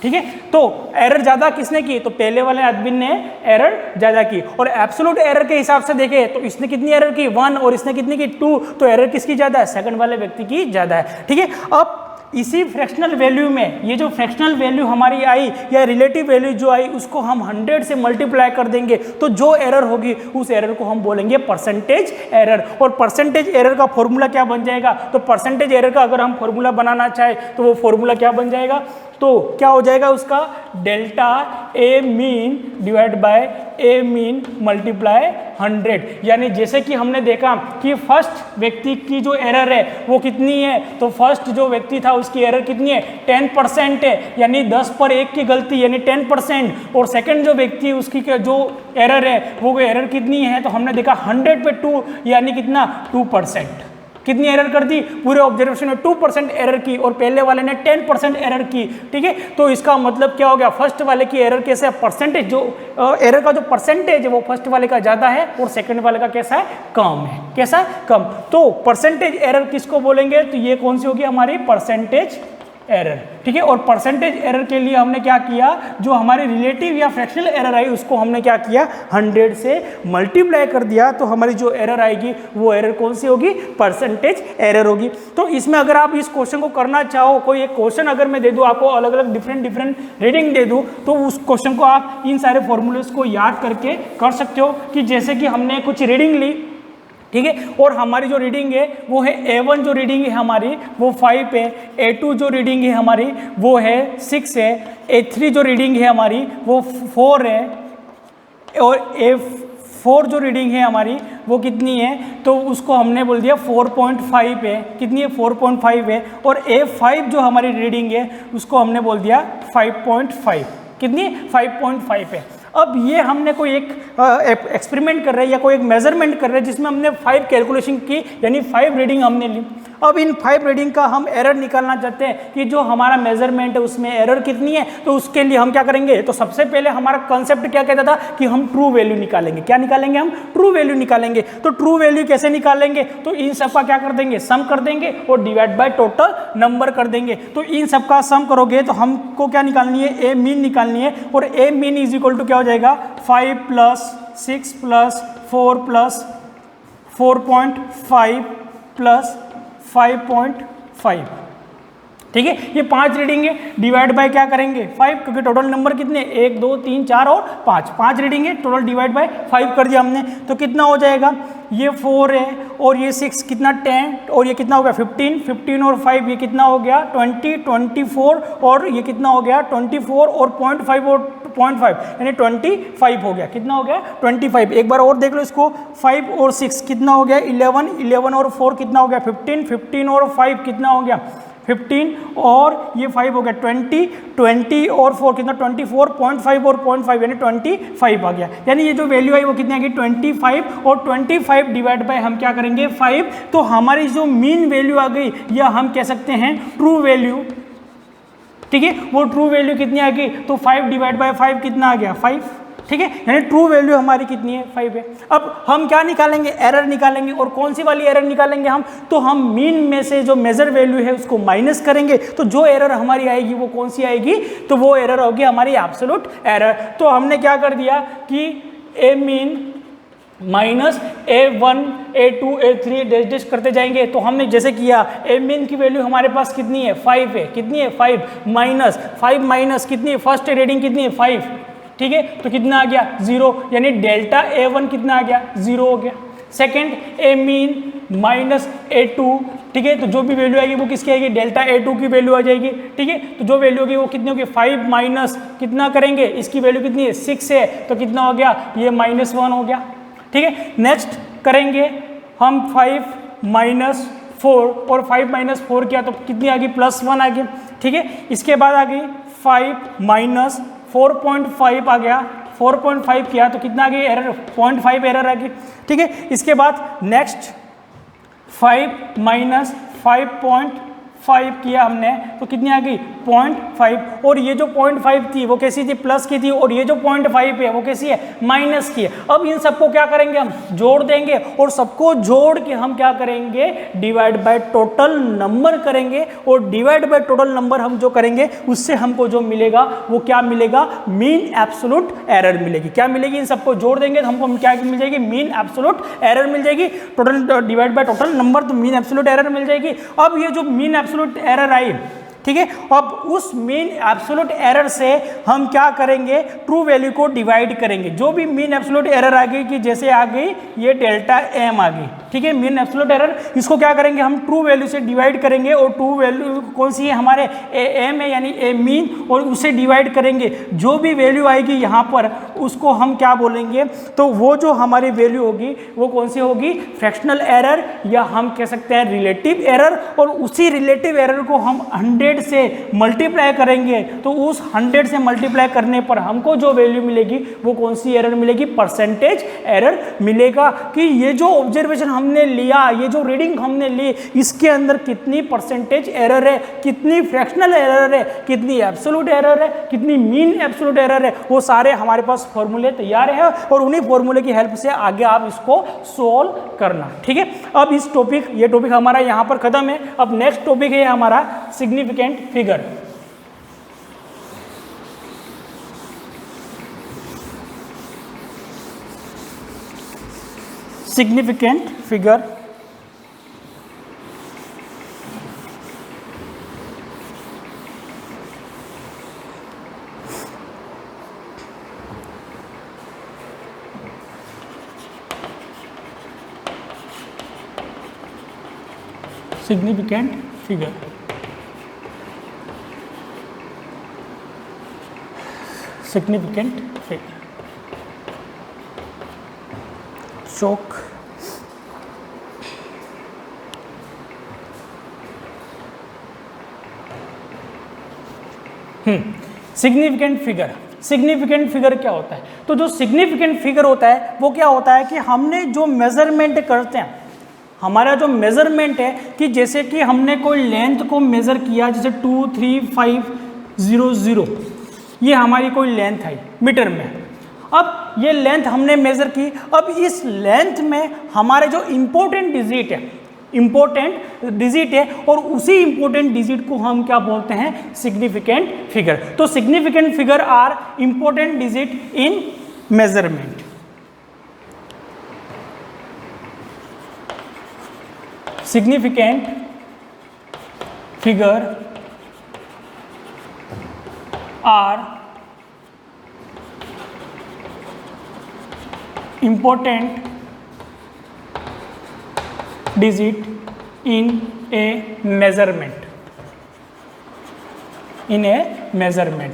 ठीक है। तो एरर ज़्यादा किसने की, तो पहले वाले आदमी ने एरर ज़्यादा की। और एब्सोल्यूट एरर के हिसाब से देखें तो इसने कितनी एरर की, 1, और इसने कितनी की, 2। तो एरर किसकी ज़्यादा है, सेकंड वाले व्यक्ति की ज़्यादा है, ठीक है। अब इसी फ्रैक्शनल वैल्यू में ये जो फ्रैक्शनल वैल्यू हमारी आई या रिलेटिव वैल्यू जो आई उसको हम 100 से मल्टीप्लाई कर देंगे, तो जो एरर होगी उस एरर को हम बोलेंगे परसेंटेज एरर। और परसेंटेज एरर का फॉर्मूला क्या बन जाएगा, तो परसेंटेज एरर का अगर हम फॉर्मूला बनाना चाहें तो वो फॉर्मूला क्या बन जाएगा, तो क्या हो जाएगा उसका, delta A mean divide by A mean multiply 100। यानी जैसे कि हमने देखा कि फर्स्ट व्यक्ति की जो एरर है वो कितनी है, तो फर्स्ट जो व्यक्ति था उसकी एरर कितनी है, 10% है, यानी 10 पर 1 की गलती, यानी 10%। और सेकंड जो व्यक्ति उसकी जो एरर है वो एरर कितनी है, तो हमने देखा 100 पे 2, यानी कितना, 2%। कितनी एरर कर दी, पूरे ऑब्जर्वेशन में 2% एरर की, और पहले वाले ने 10% एरर की, ठीक है। तो इसका मतलब क्या हो गया, फर्स्ट वाले की एरर कैसे है, परसेंटेज, जो एरर का जो परसेंटेज है वो फर्स्ट वाले का ज़्यादा है और सेकंड वाले का कैसा है, कम है। कैसा है, कम। तो परसेंटेज एरर किसको बोलेंगे, तो ये कौन सी होगी हमारी परसेंटेज एरर, ठीक है। और परसेंटेज एरर के लिए हमने क्या किया, जो हमारी रिलेटिव या फ्रैक्शनल एरर आई उसको हमने क्या किया, 100 से मल्टीप्लाई कर दिया। तो हमारी जो एरर आएगी वो एरर कौन सी होगी, परसेंटेज एरर होगी। तो इसमें अगर आप इस क्वेश्चन को करना चाहो, कोई एक क्वेश्चन अगर मैं दे दूँ आपको, अलग अलग डिफरेंट रीडिंग दे दूँ, तो उस क्वेश्चन को आप इन सारे फॉर्मूलेस को याद करके कर सकते हो। कि जैसे कि हमने कुछ रीडिंग ली, ठीक है, और हमारी जो रीडिंग है वो है A1 जो रीडिंग है हमारी वो 5 है, A2 जो रीडिंग है हमारी वो है 6 है, A3 जो रीडिंग है हमारी वो 4 है, और A4 जो रीडिंग है हमारी वो कितनी है, तो उसको हमने बोल दिया 4.5 है। कितनी है, 4.5 है। और A5 जो हमारी रीडिंग है उसको हमने बोल दिया 5.5। कितनी, 5.5 है। अब ये हमने कोई एक एक्सपेरिमेंट कर रहे हैं या कोई एक मेजरमेंट कर रहे हैं जिसमें हमने 5 कैलकुलेशन की, यानी 5 रीडिंग हमने ली। अब इन 5 रीडिंग का हम एरर निकालना चाहते हैं कि जो हमारा मेजरमेंट है उसमें एरर कितनी है। तो उसके लिए हम क्या करेंगे, तो सबसे पहले हमारा कंसेप्ट क्या कहता था कि हम ट्रू वैल्यू निकालेंगे। क्या निकालेंगे, हम ट्रू वैल्यू निकालेंगे। तो ट्रू वैल्यू कैसे निकालेंगे, तो इन सब का क्या कर देंगे, सम कर देंगे और डिवाइड बाय टोटल नंबर कर देंगे। तो इन सब का सम करोगे तो हमको क्या निकालनी है, ए मीन निकालनी है। और ए मीन इज इक्वल टू क्या हो जाएगा, 5 + 6 + 4 + 4.5 + 5.5, ठीक है, ये 5 रीडिंग है, डिवाइड बाय क्या करेंगे 5, क्योंकि टोटल नंबर कितने 1 2 3 4 और 5 रीडिंग है, टोटल डिवाइड बाय 5 कर दिया हमने, तो कितना हो जाएगा, ये 4 है और ये 6 कितना 10 और ये कितना हो गया 15 और 5 ये कितना हो गया 24 और ये कितना हो गया 24 और 0.5 और 0.5 यानी 25 हो गया, कितना हो गया 25। एक बार और देख लो इसको, 5 और 6 कितना हो गया 11 और 4 कितना हो गया 15 और 5 कितना हो गया 15 और ये 5 हो गया 20 और 4 कितना 24.5 और 0.5 यानी 25 आ गया। यानी ये जो वैल्यू आई वो कितनी आ गई 25 और 25 डिवाइड बाय हम क्या करेंगे 5, तो हमारी जो मीन वैल्यू आ गई या हम कह सकते हैं ट्रू वैल्यू, ठीक है, वो ट्रू वैल्यू कितनी आ गई, तो 5 डिवाइड बाय 5 कितना आ गया 5, ठीक है, यानी ट्रू वैल्यू हमारी कितनी है 5 है। अब हम क्या निकालेंगे, एरर निकालेंगे, और कौन सी वाली एरर निकालेंगे हम, तो हम मीन में से जो मेजर वैल्यू है उसको माइनस करेंगे, तो जो एरर हमारी आएगी वो कौन सी आएगी, तो वो एरर होगी हमारी एब्सोल्यूट एरर। तो हमने क्या कर दिया कि ए mean minus A1 A2 A3 dash करते जाएंगे, तो हमने जैसे किया ए मीन की वैल्यू हमारे पास कितनी है 5 है, कितनी है 5 माइनस कितनी है, फर्स्ट रीडिंग कितनी है 5, ठीक है, तो कितना आ गया 0, यानी डेल्टा A1 कितना आ गया 0 हो गया। सेकंड ए मीन माइनस A2, ठीक है, तो जो भी वैल्यू आएगी वो किसकी आएगी, डेल्टा A2 की वैल्यू आ जाएगी, ठीक है, तो जो वैल्यू होगी वो कितनी होगी 5 माइनस कितना करेंगे, इसकी वैल्यू कितनी है 6 है, तो कितना हो गया ये -1 हो गया, ठीक है। नेक्स्ट करेंगे हम 5 माइनस 4 और 5 माइनस 4 किया तो कितनी आ गई +1 आ गई, ठीक है। इसके बाद आ गई 5 माइनस 4.5 आ गया, 4.5 किया तो कितना आ गई एरर 0.5 एरर आ गई, ठीक है। इसके बाद नेक्स्ट 5 माइनस 5.5 किया हमने तो कितनी आ गई 0.5, और ये जो 0.5 थी वो कैसी थी प्लस की थी, और ये जो 0.5 है वो कैसी है माइनस की है। अब इन सबको क्या करेंगे हम जोड़ देंगे, और सबको जोड़ के हम क्या करेंगे डिवाइड बाय टोटल नंबर करेंगे, और डिवाइड बाय टोटल नंबर हम जो करेंगे उससे हमको जो मिलेगा वो क्या मिलेगा, मीन एब्सोल्यूट एरर मिलेगी। क्या मिलेगी, इन सबको जोड़ देंगे तो हमको क्या मिल जाएगी, मीन एब्सोल्यूट एरर मिल जाएगी। Total divide by total number तो मीन एब्सोल्यूट एरर मिल जाएगी। अब ये जो मीन एब्सोल्यूट एरर आई, ठीक है, अब उस मीन एब्सोल्यूट एरर से हम क्या करेंगे ट्रू वैल्यू को डिवाइड करेंगे। जो भी मीन एब्सोल्यूट एरर आ गई कि जैसे आ गई ये डेल्टा एम आ गई, ठीक है, मीन एब्सोल्यूट एरर, इसको क्या करेंगे हम ट्रू वैल्यू से डिवाइड करेंगे, और ट्रू वैल्यू कौन सी है हमारे एम है यानी ए मीन, और उसे डिवाइड करेंगे। जो भी वैल्यू आएगी यहाँ पर उसको हम क्या बोलेंगे, तो वो जो हमारी वैल्यू होगी वो कौन सी होगी, फ्रैक्शनल एरर, या हम कह सकते हैं रिलेटिव एरर। और उसी रिलेटिव एरर को हम 100 से मल्टीप्लाई करेंगे, तो उस 100 से मल्टीप्लाई करने पर हमको जो वैल्यू मिलेगी वो कौन सी एरर मिलेगी, परसेंटेज एरर मिलेगा, कि ये जो ऑब्जर्वेशन हमने लिया, ये जो रीडिंग हमने ली, इसके अंदर कितनी परसेंटेज एरर है, कितनी फ्रैक्शनल एरर है, कितनी एब्सोल्यूट एरर है, कितनी मीन एब्सोल्यूट एरर है, वो सारे हमारे पास फॉर्मूले तैयार है, और उन्हीं फॉर्मूले की हेल्प से आगे आप इसको सोल्व करना, ठीक है। अब इस टॉपिक, ये टॉपिक हमारा यहाँ पर खत्म है। अब नेक्स्ट टॉपिक है हमारा significant figure. Significant figure significant figure significant figure चौक सिग्निफिकेंट फिगर। सिग्निफिकेंट फिगर क्या होता है, तो जो सिग्निफिकेंट फिगर होता है वो क्या होता है कि हमने जो मेजरमेंट करते हैं, हमारा जो मेजरमेंट है कि जैसे कि हमने कोई लेंथ को मेजर किया, जैसे 23500, ये हमारी कोई लेंथ है मीटर में। अब ये लेंथ हमने मेजर की, अब इस लेंथ में हमारे जो इम्पोर्टेंट डिजिट है, और उसी इम्पोर्टेंट डिजिट को हम क्या बोलते हैं, सिग्निफिकेंट फिगर। तो significant figure are important digit in measurement. Significant figure are important digit in a measurement,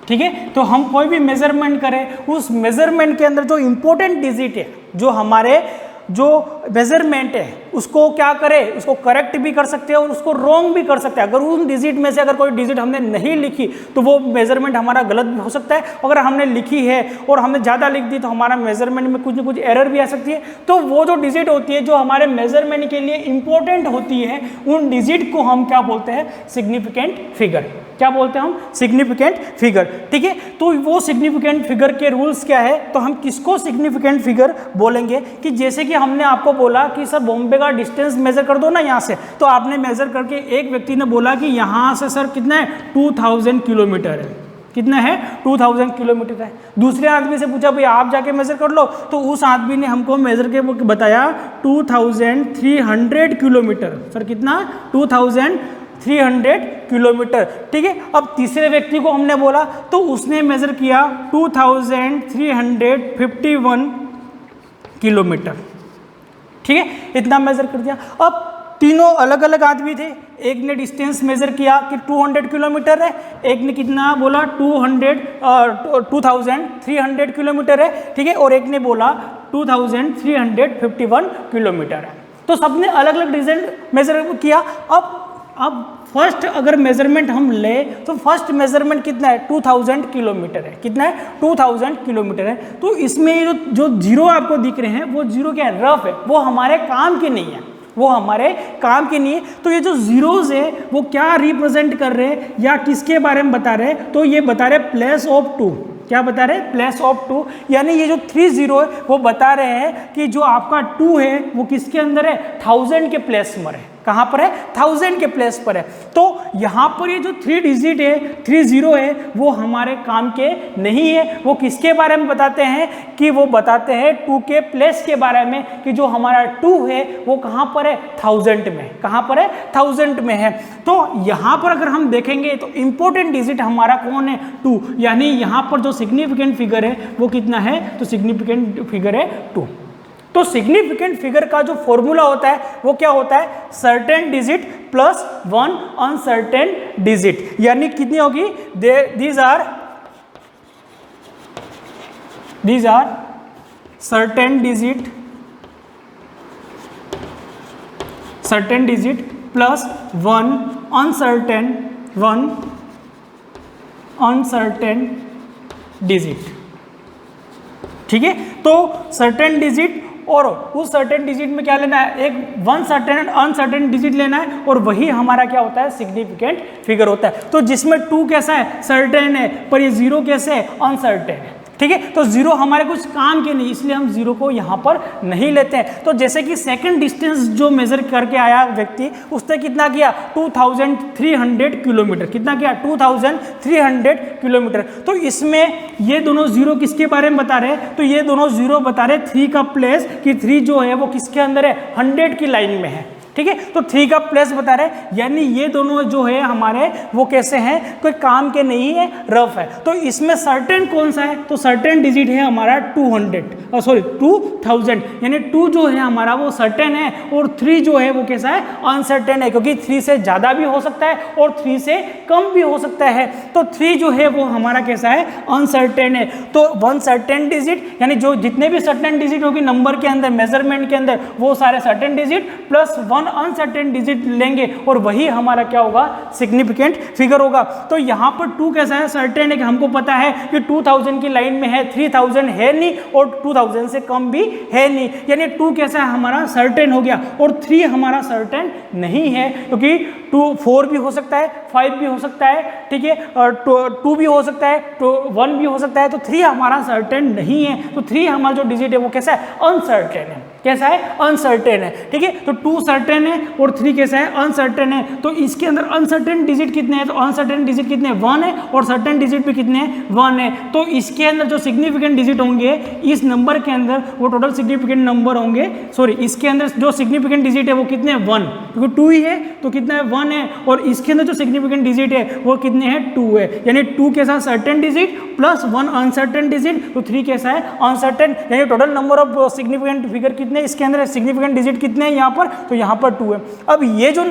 ठीक है। तो हम कोई भी मेजरमेंट करें, उस मेजरमेंट के अंदर जो इंपॉर्टेंट डिजिट है, जो हमारे जो मेजरमेंट है उसको क्या करें, उसको करेक्ट भी कर सकते हैं और उसको रॉन्ग भी कर सकते हैं। अगर उन डिजिट में से अगर कोई डिजिट हमने नहीं लिखी तो वो मेजरमेंट हमारा गलत भी हो सकता है। अगर हमने लिखी है और हमने ज़्यादा लिख दी तो हमारा मेजरमेंट में कुछ ना कुछ एरर भी आ सकती है। तो वो जो डिजिट होती है जो हमारे मेजरमेंट के लिए इंपॉर्टेंट होती है, उन डिजिट को हम क्या बोलते हैं, सिग्निफिकेंट फिगर। क्या बोलते हैं हम, सिग्निफिकेंट फिगर, ठीक है। तो वो सिग्निफिकेंट फिगर के रूल्स क्या है, तो हम किसको सिग्निफिकेंट फिगर बोलेंगे कि जैसे कि हमने आपको बोला कि सर बॉम्बे का डिस्टेंस मेजर कर दो ना यहाँ से, तो आपने मेजर करके एक व्यक्ति ने बोला कि यहाँ से सर कितना है, 2000 किलोमीटर है। कितना है, 2000 किलोमीटर है। दूसरे आदमी से पूछा भाई आप जाके मेजर कर लो, तो उस आदमी ने हमको मेजर के बताया 2300 किलोमीटर। सर कितना, 2300 किलोमीटर, ठीक है। अब तीसरे व्यक्ति को हमने बोला तो उसने मेजर किया 2351 किलोमीटर, ठीक है, इतना मेजर कर दिया। अब तीनों अलग अलग आदमी थे, एक ने डिस्टेंस मेजर किया कि 200 किलोमीटर है, एक ने कितना बोला 2300 किलोमीटर है, ठीक है, और एक ने बोला 2351 किलोमीटर है। तो सबने अलग अलग डिस्टेंस मेजर किया। अब फर्स्ट अगर मेजरमेंट हम ले तो फर्स्ट मेजरमेंट कितना है, 2000 किलोमीटर है। कितना है, 2000 किलोमीटर है। तो इसमें जो जीरो आपको दिख रहे हैं वो जीरो क्या है, रफ है, वो हमारे काम के नहीं है, वो हमारे काम के नहीं है। तो ये जो जीरोज है वो क्या रिप्रेजेंट कर रहे हैं या किसके बारे में बता रहे हैं, तो ये बता रहे प्लेस ऑफ 2। क्या बता रहे हैं, प्लेस ऑफ 2, यानी ये जो 30 है वो बता रहे हैं कि जो आपका 2 है वो किसके अंदर है, 1000 के प्लेस पर है। कहाँ पर है, 1000 के प्लेस पर है। तो यहाँ पर ये जो 3 डिजिट है, 30 है, वो हमारे काम के नहीं है। वो किसके बारे में बताते हैं कि वो बताते हैं 2 के प्लेस के बारे में, कि जो हमारा 2 है वो कहाँ पर है, 1000 में। कहाँ पर है, 1000 में है। तो यहाँ पर अगर हम देखेंगे तो इंपॉर्टेंट डिजिट हमारा कौन है, 2, यानी यहाँ पर जो सिग्निफिकेंट फिगर है वो कितना है, तो सिग्निफिकेंट फिगर है 2। तो सिग्निफिकेंट फिगर का जो फॉर्मूला होता है वो क्या होता है, certain digit plus 1 uncertain digit, यानी कितनी होगी, these are certain digit plus 1 uncertain digit, ठीक है। तो सर्टेन डिजिट और उस सर्टेन डिजिट में क्या लेना है, एक 1 सर्टेन अनसर्टेन डिजिट लेना है, और वही हमारा क्या होता है, सिग्निफिकेंट फिगर होता है। तो जिसमें 2 कैसा है, सर्टेन है, पर ये 0 कैसे है, अनसर्टेन है, ठीक है। तो 0 हमारे कुछ काम के नहीं, इसलिए हम 0 को यहाँ पर नहीं लेते हैं। तो जैसे कि सेकंड डिस्टेंस जो मेजर करके आया व्यक्ति, उसने कितना किया, 2300 किलोमीटर। कितना किया, 2300 किलोमीटर। तो इसमें ये दोनों 0 किसके बारे में बता रहे हैं, तो ये दोनों 0 बता रहे 3 का प्लेस, कि 3 जो है वो किसके अंदर है, 100 की लाइन में है, ठीक है। तो 3 का प्लेस बता रहे, यानी ये दोनों जो है हमारे वो कैसे हैं, कोई काम के नहीं है, रफ है। तो इसमें सर्टेन कौन सा है, तो सर्टेन डिजिट है हमारा 2000, यानी 2 जो है हमारा वो सर्टेन है, और 3 जो है वो कैसा है, अनसर्टेन है, क्योंकि 3 से ज़्यादा भी हो सकता है और 3 से कम भी हो सकता है। तो 3 जो है वो हमारा कैसा है, अनसर्टेन है। तो 1 सर्टेन डिजिट, यानी जो जितने भी सर्टेन डिजिट होगी नंबर के अंदर, मेजरमेंट के अंदर, वो सारे certain digit plus 1 uncertain digit लेंगे, और वही हमारा क्या होगा, सिग्निफिकेंट फिगर होगा। तो यहाँ पर 2 कैसा है, सर्टेन है, कि हमको पता है कि 2000 की लाइन में है, 3000 है नहीं और 2000 से कम भी है नहीं, यानी 2 कैसा है हमारा, सर्टेन हो गया, और 3 हमारा सर्टेन नहीं है, क्योंकि 4 भी हो सकता है, 5 भी हो सकता है, ठीक है, और 2 भी हो सकता है, तो 1 भी हो सकता है। तो 3 हमारा सर्टेन नहीं है। तो 3 हमारा जो डिजिट है वो कैसा है, अनसर्टेन है। कैसा है, अनसर्टेन है, ठीक है। तो 2 सर्टेन है और 3 कैसा है, अनसर्टेन है। तो इसके अंदर अनसर्टेन डिजिट कितने हैं, तो अनसर्टेन डिजिट कितने, 1 है, और सर्टेन डिजिट भी कितने हैं, 1 है। तो इसके अंदर जो सिग्निफिकेंट डिजिट होंगे इस नंबर के अंदर, वो टोटल सिग्निफिकेंट नंबर होंगे, सॉरी इसके अंदर जो सिग्निफिकेंट डिजिट है वो कितने हैं, 1, क्योंकि 2 ही है तो कितना है, 1 है। और इसके अंदर जो सिग्निफिकेंट डिजिट है वो कितने हैं, 2 है, यानी 2 के साथ certain digit plus 1 uncertain digit, तो 3 कैसा है, अनसर्टेन। यानी total number of significant figure कितने, इसके अंदर सिग्निफिकेंट डिजिट कितने हैं यहाँ पर, तो यहाँ पर 2 है। अब ये जो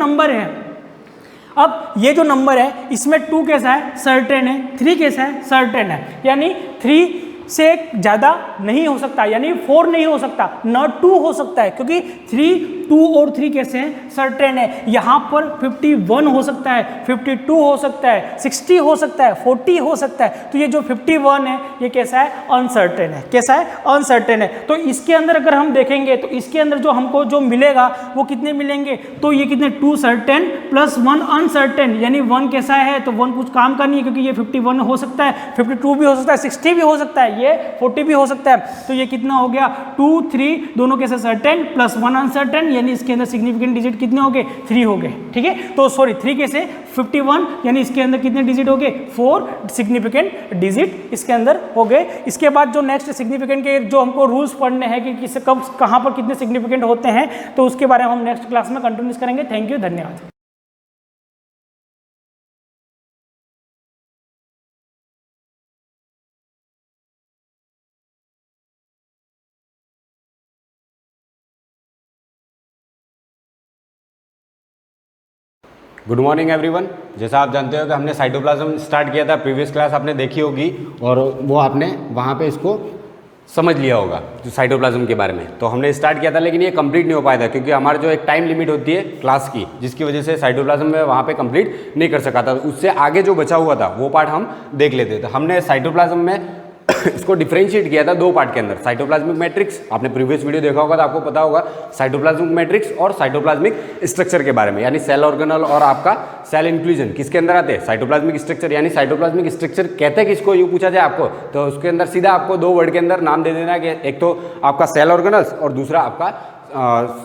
नंबर है, इसमें 2 कैसा है, सर्टेन है, 3 कैसा है, सर्टेन है, यानी 3 से ज़्यादा नहीं हो सकता, यानी 4 नहीं हो सकता, न 2 हो सकता है, क्योंकि 3, 2 और 3 कैसे हैं, सर्टेन है। यहाँ पर 51 हो सकता है, 52 हो सकता है, 60 हो सकता है, 40 हो सकता है। तो ये जो 51 है ये कैसा है, अनसर्टेन है, कैसा है, अनसर्टेन है। तो इसके अंदर अगर हम देखेंगे तो इसके अंदर जो हमको जो मिलेगा वो कितने मिलेंगे, तो ये कितने, 2 सर्टेन प्लस 1 अनसर्टेन, यानी 1 कैसा है, तो 1 कुछ काम का नहीं है, क्योंकि ये 51 हो सकता है, 52 भी हो सकता है, 60 भी हो सकता है, ये 40 भी हो सकता है। तो ये कितना हो गया, 2, 3 दोनों कैसे, सर्टेन प्लस 1 अनसर्टेन, यानी इसके अंदर सिग्निफिकेंट डिजिट कितने हो गए, 3 हो गए, ठीक है। तो सॉरी 3 कैसे, 51, यानी इसके अंदर कितने डिजिट हो गए, 4 सिग्निफिकेंट डिजिट इसके अंदर हो गए। इसके बाद जो नेक्स्ट सिग्निफिकेंट के जो हमको रूल्स पढ़ने हैं कि किस कब कहाँ पर कितने सिग्निफिकेंट होते हैं, तो उसके बारे में हम नेक्स्ट क्लास में कंटिन्यूस करेंगे। थैंक यू, धन्यवाद। Good morning everyone. जैसा आप जानते हो कि हमने साइटोप्लाज्म स्टार्ट किया था, प्रीवियस क्लास आपने देखी होगी और वो आपने वहाँ पे इसको समझ लिया होगा जो साइटोप्लाज्म के बारे में। तो हमने स्टार्ट किया था लेकिन ये कंप्लीट नहीं हो पाया था, क्योंकि हमारा जो एक टाइम लिमिट होती है क्लास की, जिसकी वजह से साइटोप्लाज्म में वहाँ पे कंप्लीट नहीं कर सका था। उससे आगे जो बचा हुआ था वो पार्ट हम देख लेते थे। हमने साइटोप्लाज्म में इसको डिफरेंशिएट किया था 2 पार्ट के अंदर, साइटोप्लाज्मिक मैट्रिक्स, आपने प्रीवियस वीडियो देखा होगा तो आपको पता होगा साइटोप्लाज्मिक मैट्रिक्स और साइटोप्लाज्मिक स्ट्रक्चर के बारे में, यानी सेल ऑर्गेनल और आपका सेल इंक्लूजन किसके अंदर आते हैं, साइटोप्लाज्मिक स्ट्रक्चर। यानी साइटोप्लाज्मिक स्ट्रक्चर कहते हैं किसको, यूँ पूछा जाए आपको तो उसके अंदर सीधा आपको 2 वर्ड के अंदर नाम दे देना है कि एक तो आपका सेल ऑर्गेनल्स और दूसरा आपका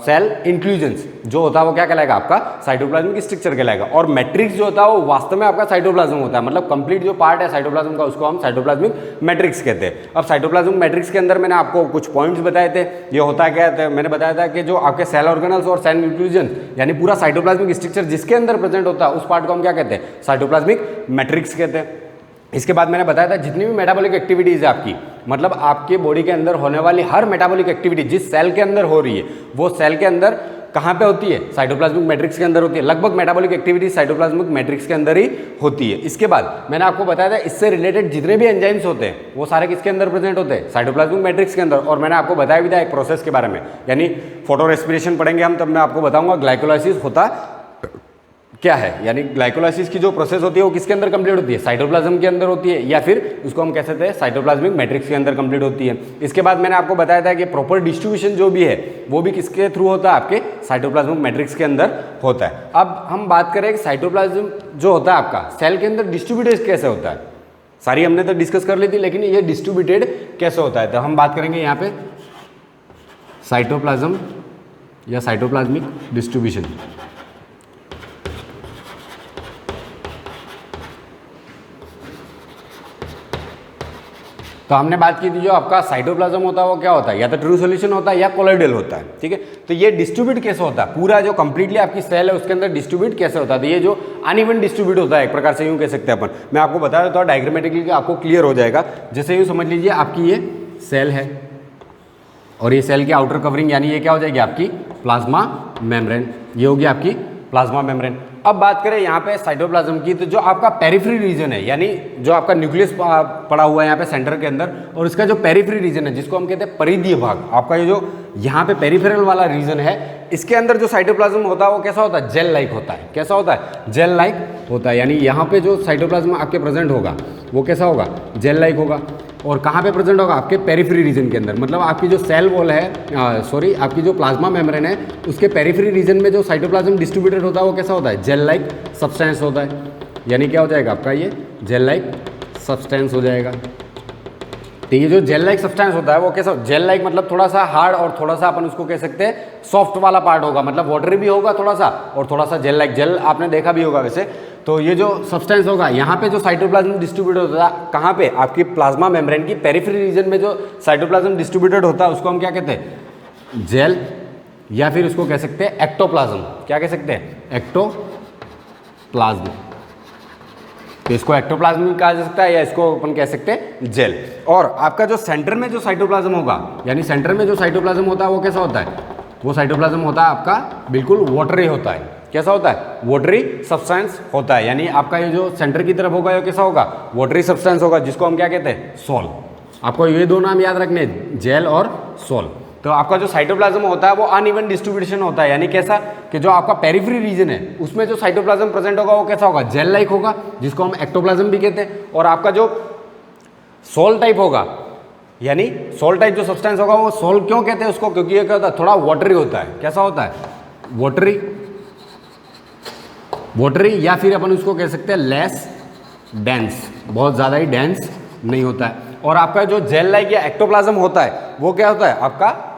सेल इंक्लूजन्स। जो होता है वो क्या कहलाएगा, आपका साइटोप्लाज्मिक स्ट्रक्चर कहलाएगा। और मैट्रिक्स जो होता है वो वास्तव में आपका साइटोप्लाज्म होता है, मतलब कंप्लीट जो पार्ट है साइटोप्लाज्म का उसको हम साइटोप्लाज्मिक मैट्रिक्स कहते हैं। अब साइटोप्लाज्मिक मैट्रिक्स के अंदर मैंने आपको कुछ पॉइंट्स बताए थे, ये होता क्या है, मैंने बताया था कि जो आपके सेल ऑर्गेनल्स और सेल इंक्लूजन यानी पूरा साइटोप्लाज्मिक स्ट्रक्चर जिसके अंदर प्रेजेंट होता है उस पार्ट को हम क्या कहते हैं, साइटोप्लाज्मिक मैट्रिक्स कहते हैं। इसके बाद मैंने बताया था जितनी भी मेटाबॉलिक एक्टिविटीज़ है आपकी, मतलब आपके बॉडी के अंदर होने वाली हर मेटाबॉलिक एक्टिविटी जिस सेल के अंदर हो रही है वो सेल के अंदर कहाँ पे होती है, साइटोप्लाज्मिक मैट्रिक्स के अंदर होती है। लगभग मेटाबॉलिक एक्टिविटी साइटोप्लाज्मिक मैट्रिक्स के अंदर ही होती है। इसके बाद मैंने आपको बताया था इससे रिलेटेड जितने भी एंजाइम्स होते हैं वो सारे किसके अंदर प्रेजेंट होते हैं, साइटोप्लाज्मिक मैट्रिक्स के अंदर। और मैंने आपको बताया भी था एक प्रोसेस के बारे में, यानी फोटो रेस्पिरेशन पढ़ेंगे हम तब मैं आपको बताऊंगा ग्लाइकोलाइसिस होता क्या है, यानी ग्लाइकोलाइसिस की जो प्रोसेस होती है वो किसके अंदर कंप्लीट होती है, साइटोप्लाज्म के अंदर होती है, या फिर उसको हम कह सकते हैं साइटोप्लाज्मिक मैट्रिक्स के अंदर कंप्लीट होती है। इसके बाद मैंने आपको बताया था कि प्रॉपर डिस्ट्रीब्यूशन जो भी है वो भी किसके थ्रू होता है, आपके साइटोप्लाज्मिक मैट्रिक्स के अंदर होता है। अब हम बात करें कि साइटोप्लाज्म जो होता है आपका सेल के अंदर डिस्ट्रीब्यूटेड कैसे होता है, सारी हमने तो डिस्कस कर ली थी, लेकिन ये डिस्ट्रीब्यूटेड कैसे होता है तो हम बात करेंगे यहाँ पे साइटोप्लाज्म या साइटोप्लाज्मिक डिस्ट्रीब्यूशन। तो हमने बात की थी जो आपका साइटोप्लाज्म होता है वो क्या होता है, या तो ट्रू सॉल्यूशन होता है या कोलोइडल होता है, ठीक है। तो ये डिस्ट्रीब्यूट कैसे होता है, पूरा जो कंप्लीटली आपकी सेल है उसके अंदर डिस्ट्रीब्यूट कैसे होता है, तो ये जो अनइवन डिस्ट्रीब्यूट होता है एक प्रकार से यूँ कह सकते हैं अपन। मैं आपको बता देता हूँ डायग्रामेटिकली आपको क्लियर हो जाएगा। जैसे यूँ समझ लीजिए आपकी ये सेल है और ये सेल की आउटर कवरिंग यानी ये क्या हो जाएगी आपकी प्लाज्मा मेम्ब्रेन, ये होगी आपकी प्लाज्मा मेम्ब्रेन। अब बात करें यहाँ पे साइटोप्लाज्म की, तो जो आपका पेरिफेरी रीजन है यानी जो आपका न्यूक्लियस पड़ा हुआ है यहाँ पे सेंटर के अंदर, और इसका जो पेरिफेरी रीजन है जिसको हम कहते हैं परिधीय भाग, आपका ये जो यहाँ पे पेरिफेरल वाला रीजन है इसके अंदर जो साइटोप्लाज्म होता है वो कैसा होता है, जेल लाइक होता है। कैसा होता है, जेल लाइक होता है, यानी यहाँ पे जो साइटोप्लाज्म आपके प्रेजेंट होगा वो कैसा होगा, जेल लाइक होगा। और कहाँ पे प्रेजेंट होगा, आपके पेरिफेरी रीजन के अंदर, मतलब आपकी जो सेल वॉल है आपकी जो प्लाज्मा मेम्ब्रेन है उसके पेरिफेरी रीजन में जो साइटोप्लाज्म डिस्ट्रीब्यूटेड होता है वो कैसा होता है, जेल लाइक सब्सटेंस होता है। यानी क्या हो जाएगा आपका ये जेल लाइक सब्सटेंस हो जाएगा, तो ये जो जेल लाइक सब्सटेंस होता है वो कैसा, जेल लाइक मतलब थोड़ा सा हार्ड और थोड़ा सा अपन उसको कह सकते हैं सॉफ्ट वाला पार्ट होगा, मतलब वाटरी भी होगा थोड़ा सा और थोड़ा सा जेल लाइक, जेल आपने देखा भी होगा वैसे। तो ये जो सब्सटेंस होगा यहाँ पे जो साइटोप्लाज्म डिस्ट्रीब्यूटेड होता है कहाँ पे, आपकी प्लाज्मा मेम्ब्रेन की पेरिफेरी रीजन में जो साइटोप्लाज्म डिस्ट्रीब्यूटेड होता है उसको हम क्या कहते हैं, जेल, या फिर उसको कह सकते हैं एक्टोप्लाज्म। क्या कह सकते हैं, एक्टोप्लाज्म। तो इसको एक्टोप्लाज्म कहा जा सकता है या इसको अपन कह सकते हैं जेल। और आपका जो सेंटर में जो साइटोप्लाज्म होगा, यानी सेंटर में जो साइटोप्लाज्म होता है वो कैसा होता है, वो साइटोप्लाज्म होता है आपका बिल्कुल वाटरी होता है। कैसा होता है, वाटरी सब्सटेंस होता है, यानी आपका ये जो सेंटर की तरफ होगा ये कैसा होगा, वाटरी सब्सटेंस होगा, जिसको हम क्या कहते हैं, सोल। आपको ये दो नाम याद रखने, जेल और सोल। तो आपका जो साइटोप्लाज्म होता है वो अनइवन डिस्ट्रीब्यूशन होता है, यानी कैसा कि जो आपका पेरिफेरी रीजन है उसमें जो साइटोप्लाज्म प्रेजेंट होगा वो कैसा होगा, जेल लाइक होगा, जिसको हम एक्टोप्लाज्म भी कहते हैं। और आपका जो सोल टाइप होगा, यानी सोल टाइप जो सब्सटेंस होगा वो सोल क्यों कहते हैं उसको, क्योंकि ये क्या होता है, थोड़ा वाटरी होता है। कैसा होता है, वाटरी, वाटरी, या फिर अपन उसको कह सकते हैं लेस डेंस, बहुत ज़्यादा ही डेंस नहीं होता है। और आपका जो जेल लाइक या एक्टोप्लाज्म होता है वो क्या होता है, आपका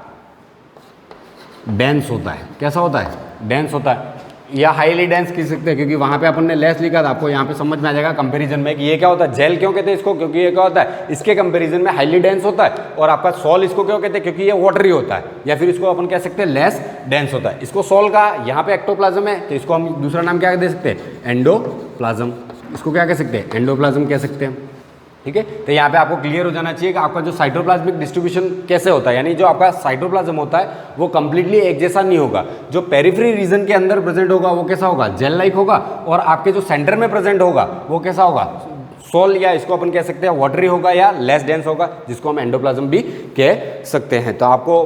डेंस होता है। कैसा होता है, डेंस होता है, या हाईली डेंस कह सकते हैं, क्योंकि वहाँ पे अपन ने लेस लिखा था, आपको यहाँ पे समझ में आ जाएगा कंपैरिजन में कि ये क्या होता है, जेल क्यों कहते हैं इसको, क्योंकि ये क्या होता है, इसके कंपैरिजन में हाईली डेंस होता है। और आपका सोल इसको क्यों कहते हैं, क्योंकि ये वाटरी होता है, या फिर इसको अपन कह सकते हैं लेस डेंस होता है। इसको सोल का, यहाँ पे एक्टोप्लाज्म है तो इसको हम दूसरा नाम क्या दे सकते हैं, एंडोप्लाज्म। इसको क्या कह सकते हैं, एंडोप्लाज्म कह सकते हैं। ठीक है, तो यहाँ पे आपको क्लियर हो जाना चाहिए कि आपका जो साइटोप्लाज्मिक डिस्ट्रीब्यूशन कैसे होता है, यानी जो आपका साइटोप्लाज्म होता है वो कंप्लीटली एक जैसा नहीं होगा। जो पेरिफेरी रीजन के अंदर प्रेजेंट होगा वो कैसा होगा, जेल लाइक होगा, और आपके जो सेंटर में प्रेजेंट होगा वो कैसा होगा, सोल, या इसको अपन कह सकते हैं वाटरी होगा या लेस डेंस होगा, जिसको हम एंडोप्लाज्म भी कह सकते हैं। तो आपको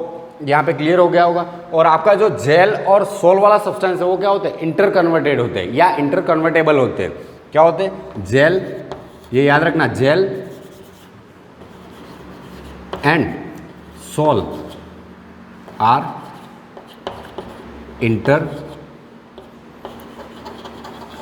यहाँ पे क्लियर हो गया होगा। और आपका जो जेल और सोल वाला सब्सटेंस है वो क्या होते हैं, इंटर कन्वर्टेड होते हैं या इंटर कन्वर्टेबल होते हैं। क्या होते हैं, जेल, ये याद रखना, gel and sol are inter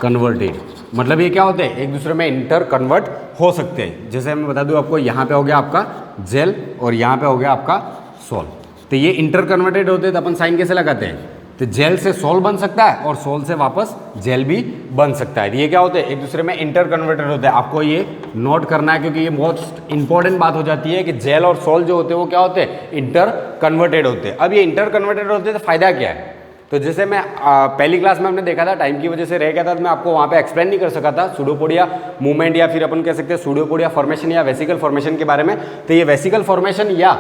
converted. मतलब ये क्या होते हैं, एक दूसरे में इंटर कन्वर्ट हो सकते हैं। जैसे मैं बता दूं आपको, यहाँ पे हो गया आपका जेल और यहाँ पे हो गया आपका सोल, तो ये इंटर कन्वर्टेड होते हैं। तो अपन साइन कैसे लगाते हैं, तो जेल से सोल बन सकता है और सोल से वापस जेल भी बन सकता है। ये क्या होते हैं, एक दूसरे में इंटर कन्वर्टेड होते हैं। आपको ये नोट करना है क्योंकि ये बहुत इंपॉर्टेंट बात हो जाती है कि जेल और सोल जो होते हैं वो क्या होते हैं, इंटर कन्वर्टेड होते हैं। अब ये इंटर कन्वर्टेड होते हैं तो फायदा क्या है, तो जैसे मैं पहली क्लास में हमने देखा था, टाइम की वजह से रह गया था, तो मैं आपको वहाँ पे एक्सप्लेन नहीं कर सका था सूडोपोडिया मूवमेंट या फिर अपन कह सकते हैं सूडोपोडिया फॉर्मेशन या वेसिकल फॉर्मेशन के बारे में। तो ये वेसिकल फॉर्मेशन या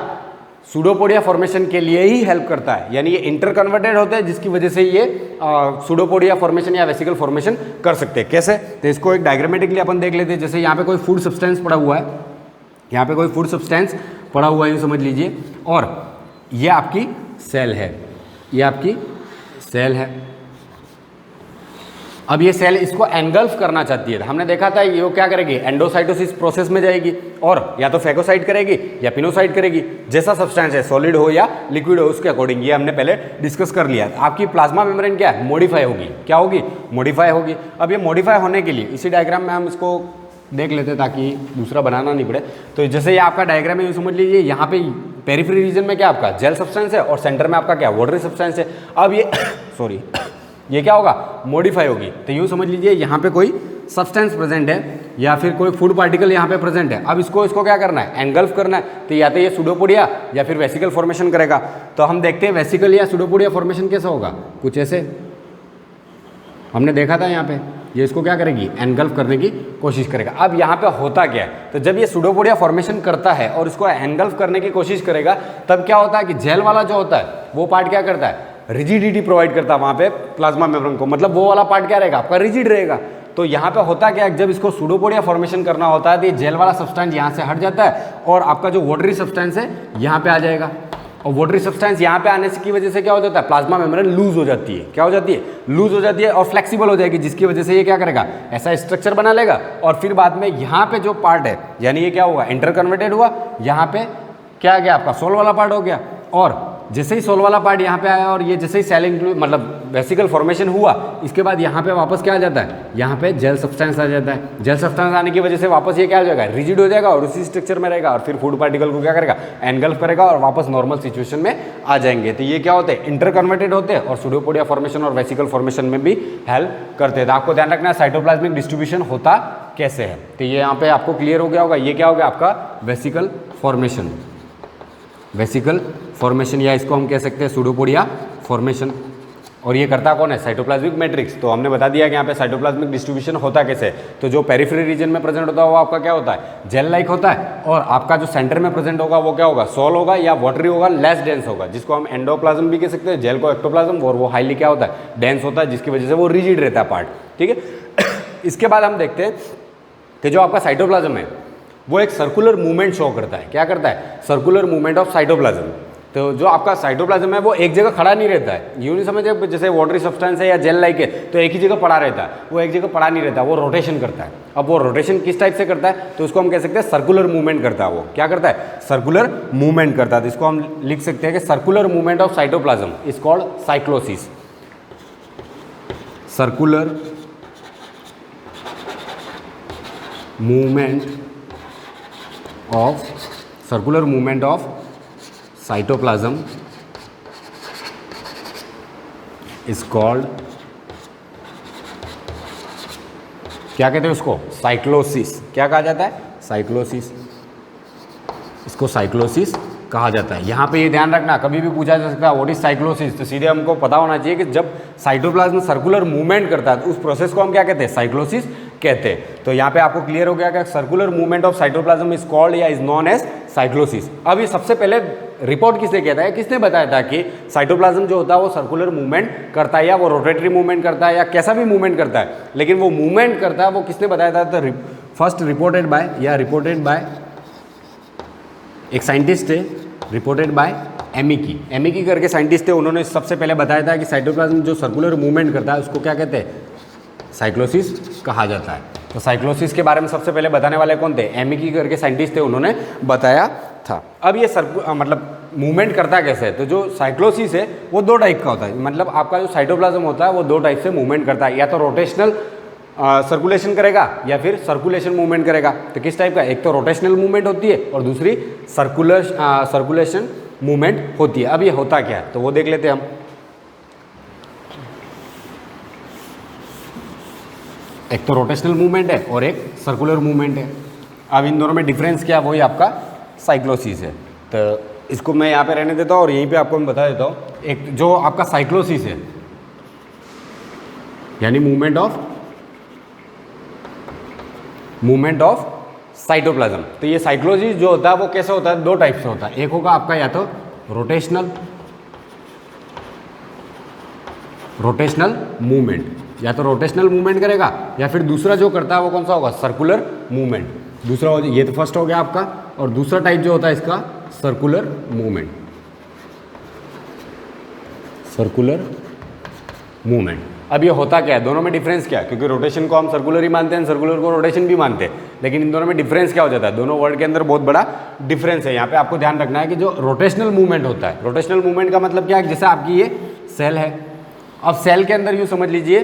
सूडोपोडिया फॉर्मेशन के लिए ही हेल्प करता है, यानी ये इंटर कन्वर्टेड होते हैं जिसकी वजह से ये सूडोपोडिया फॉर्मेशन या वेसिकल फॉर्मेशन कर सकते हैं। कैसे, तो इसको एक डायग्रामेटिकली अपन देख लेते हैं। जैसे यहाँ पे कोई फूड सब्सटेंस पड़ा हुआ है, यहाँ पे कोई फूड सब्सटेंस पड़ा हुआ है यूँ समझ लीजिए, और ये आपकी सेल है, ये आपकी सेल है। अब ये सेल इसको एनगल्फ करना चाहती है। हमने देखा था ये क्या करेगी, एंडोसाइटोसिस प्रोसेस में जाएगी और या तो फैगोसाइट करेगी या पिनोसाइट करेगी, जैसा सब्सटेंस है सॉलिड हो या लिक्विड हो उसके अकॉर्डिंग, ये हमने पहले डिस्कस कर लिया। आपकी प्लाज्मा मेम्ब्रेन क्या है, मॉडिफाई होगी। क्या होगी, मॉडिफाई होगी। अब ये मॉडिफाई होने के लिए इसी डायग्राम में हम इसको देख लेते हैं ताकि दूसरा बनाना नहीं पड़े। तो जैसे ये आपका डायग्राम है, ये समझ लीजिए यहाँ पे पेरिफेरी रीजन में क्या आपका जेल सब्सटेंस है और सेंटर में आपका क्या वाटरी सब्सटेंस है। अब ये सॉरी ये क्या होगा, मॉडिफाई होगी। तो यूँ समझ लीजिए यहाँ पे कोई सब्सटेंस प्रेजेंट है या फिर कोई फूड पार्टिकल यहाँ पे प्रेजेंट है। अब इसको क्या करना है, एंगल्फ करना है। तो या तो ये सूडोपोडिया या फिर वेसिकल फॉर्मेशन करेगा। तो हम देखते हैं वेसिकल या सूडोपोडिया फॉर्मेशन कैसा होगा, कुछ ऐसे हमने देखा था। यहाँ पे ये इसको क्या करेगी, एनगल्फ करने की कोशिश करेगा। अब यहाँ पे होता क्या है, तो जब ये सूडोपोडिया फॉर्मेशन करता है और इसको एनगल्फ करने की कोशिश करेगा, तब क्या होता है कि जेल वाला जो होता है वो पार्ट क्या करता है, रिजिडिटी प्रोवाइड करता है वहाँ पे प्लाज्मा मेम्ब्रेन को। मतलब वो वाला पार्ट क्या रहेगा, आपका रिजिड रहेगा। तो यहाँ पे होता क्या है, जब इसको सूडोपोडिया फॉर्मेशन करना होता है तो ये जेल वाला सब्सटेंस यहाँ से हट जाता है और आपका जो वाटरी सब्सटेंस है यहाँ पे आ जाएगा। और वाटरी सब्सटेंस यहाँ पे आने की वजह से क्या हो जाता है, प्लाज्मा मेम्ब्रेन लूज हो जाती है। क्या हो जाती है, लूज हो जाती है और फ्लेक्सिबल हो जाएगी, जिसकी वजह से ये क्या करेगा, ऐसा स्ट्रक्चर बना लेगा। और फिर बाद में यहाँ पे जो पार्ट है, यानी ये क्या हुआ, इंटर कन्वर्टेड हुआ, यहाँ पे क्या आ गया आपका सोल वाला पार्ट हो गया, और जैसे ही सोल वाला पार्ट यहाँ पे आया और ये जैसे ही सेल इंक्लूड मतलब वेसिकल फॉर्मेशन हुआ, इसके बाद यहाँ पे वापस क्या आ जाता है, यहाँ पे जेल सब्सटेंस आ जाता है। जेल सब्सटेंस आने की वजह से वापस ये क्या हो जाएगा, रिजिड हो जाएगा और उसी स्ट्रक्चर में रहेगा और फिर फूड पार्टिकल को क्या करेगा, एनगल्फ करेगा और वापस नॉर्मल सिचुएशन में आ जाएंगे। तो ये क्या होते हैं, इंटरकन्वर्टेड होते हैं और सूडोपोडिया फॉर्मेशन और वेसिकल फॉर्मेशन में भी हेल्प करते हैं। तो आपको ध्यान रखना है साइटोप्लाज्मिक डिस्ट्रीब्यूशन होता कैसे है। तो ये यहाँ पे आपको क्लियर हो गया होगा, ये क्या हो गया आपका वेसिकल फॉर्मेशन, वेसिकल फॉर्मेशन या इसको हम कह सकते हैं सूडोपोडिया फॉर्मेशन। और ये करता कौन है, साइटोप्लाज्मिक मैट्रिक्स। तो हमने बता दिया कि यहाँ पे साइटोप्लाज्मिक डिस्ट्रीब्यूशन होता कैसे है। तो जो पेरिफेरल रीजन में प्रेजेंट होता है वो आपका क्या होता है, जेल लाइक होता है, और आपका जो सेंटर में प्रेजेंट होगा वो क्या होगा, सॉल होगा या वाटरी होगा, लेस डेंस होगा, जिसको हम एंडोप्लाज्म भी कह सकते हैं, जेल को एक्टोप्लाज्म, और वो हाईली क्या होता है, डेंस होता है, जिसकी वजह से वो रिजिड रहता है पार्ट। ठीक है। इसके बाद हम देखते हैं कि जो आपका साइटोप्लाज्म है वो एक सर्कुलर मूवमेंट शो करता है। क्या करता है, सर्कुलर मूवमेंट ऑफ साइटोप्लाज्म। तो जो आपका साइटोप्लाज्म है वो एक जगह खड़ा नहीं रहता है, यूं नहीं समझे जैसे वाटरी सब्सटेंस है या जेल लाइक है तो एक ही जगह पड़ा रहता है, वो एक जगह पड़ा नहीं रहता, वो रोटेशन करता है। अब वो रोटेशन किस टाइप से करता है, तो उसको हम कह सकते हैं सर्कुलर मूवमेंट करता है। वो क्या करता है, सर्कुलर मूवमेंट करता है। तो इसको हम लिख सकते हैं कि circular movement of cytoplasm is called cyclosis. Circular movement of cytoplasm is called, क्या कहते हैं उसको, साइक्लोसिस। क्या कहा जाता है, साइक्लोसिस। इसको साइक्लोसिस कहा जाता है। यहाँ पे ये ध्यान रखना, कभी भी पूछा जा सकता है व्हाट इज साइक्लोसिस, तो सीधे हमको पता होना चाहिए कि जब साइटोप्लाज्म सर्कुलर मूवमेंट करता है तो उस प्रोसेस को हम क्या कहते हैं, साइक्लोसिस कहते हैं। तो यहाँ पे आपको क्लियर हो गया कि circular movement of cytoplasm is called या इज नॉन एज साइक्लोसिस। अब ये सबसे पहले रिपोर्ट किसने कहता है, किसने बताया था कि साइटोप्लाज्म जो होता है वो सर्कुलर मूवमेंट करता है या वो रोटेटरी मूवमेंट करता है या कैसा भी मूवमेंट करता है, लेकिन वो मूवमेंट करता है वो किसने बताया था, तो फर्स्ट रिपोर्टेड बाय एक साइंटिस्ट है, रिपोर्टेड बाय एमिकी करके साइंटिस्ट थे। उन्होंने सबसे पहले बताया था कि साइटोप्लाज्म जो सर्कुलर मूवमेंट करता है उसको क्या कहते हैं, साइक्लोसिस कहा जाता है। तो साइक्लोसिस के बारे में सबसे पहले बताने वाले कौन थे, एमिकी करके साइंटिस्ट थे, उन्होंने बताया था। अब ये मतलब मूवमेंट करता कैसे है, तो जो साइक्लोसिस है वो दो टाइप का होता है। मतलब आपका जो साइटोप्लाज्म होता है वो दो टाइप से मूवमेंट करता है, या तो रोटेशनल सर्कुलेशन करेगा या फिर सर्कुलेशन मूवमेंट करेगा। तो किस टाइप का, एक तो रोटेशनल मूवमेंट होती है और दूसरी सर्कुलेशन मूवमेंट होती है। अब ये होता क्या है तो वो देख लेते हैं हम। एक तो रोटेशनल मूवमेंट है और एक सर्कुलर मूवमेंट है। अब इन दोनों में डिफरेंस क्या, वही आपका साइक्लोसिस है। तो इसको मैं यहाँ पे रहने देता हूँ और यहीं पे आपको मैं बता देता हूँ। एक जो आपका साइक्लोसिस है यानी मूवमेंट ऑफ साइटोप्लाज्म, तो ये साइक्लोसिस जो होता है वो कैसे होता है, दो टाइप से होता है। एक होगा आपका या तो रोटेशनल मूवमेंट, या तो रोटेशनल मूवमेंट करेगा, या फिर दूसरा जो करता है वो कौन सा होगा, सर्कुलर मूवमेंट। दूसरा हो, ये तो फर्स्ट हो गया आपका, और दूसरा टाइप जो होता है इसका सर्कुलर मूवमेंट। अब ये होता क्या है, दोनों में डिफरेंस क्या है, क्योंकि रोटेशन को हम सर्कुलर ही मानते हैं, सर्कुलर को रोटेशन भी मानते हैं, लेकिन इन दोनों में डिफरेंस क्या हो जाता है, दोनों वर्ड के अंदर बहुत बड़ा डिफरेंस है। यहाँ पे आपको ध्यान रखना है कि जो रोटेशनल मूवमेंट होता है, रोटेशनल मूवमेंट का मतलब क्या है, जैसे आपकी ये सेल है, अब सेल के अंदर यूँ समझ लीजिए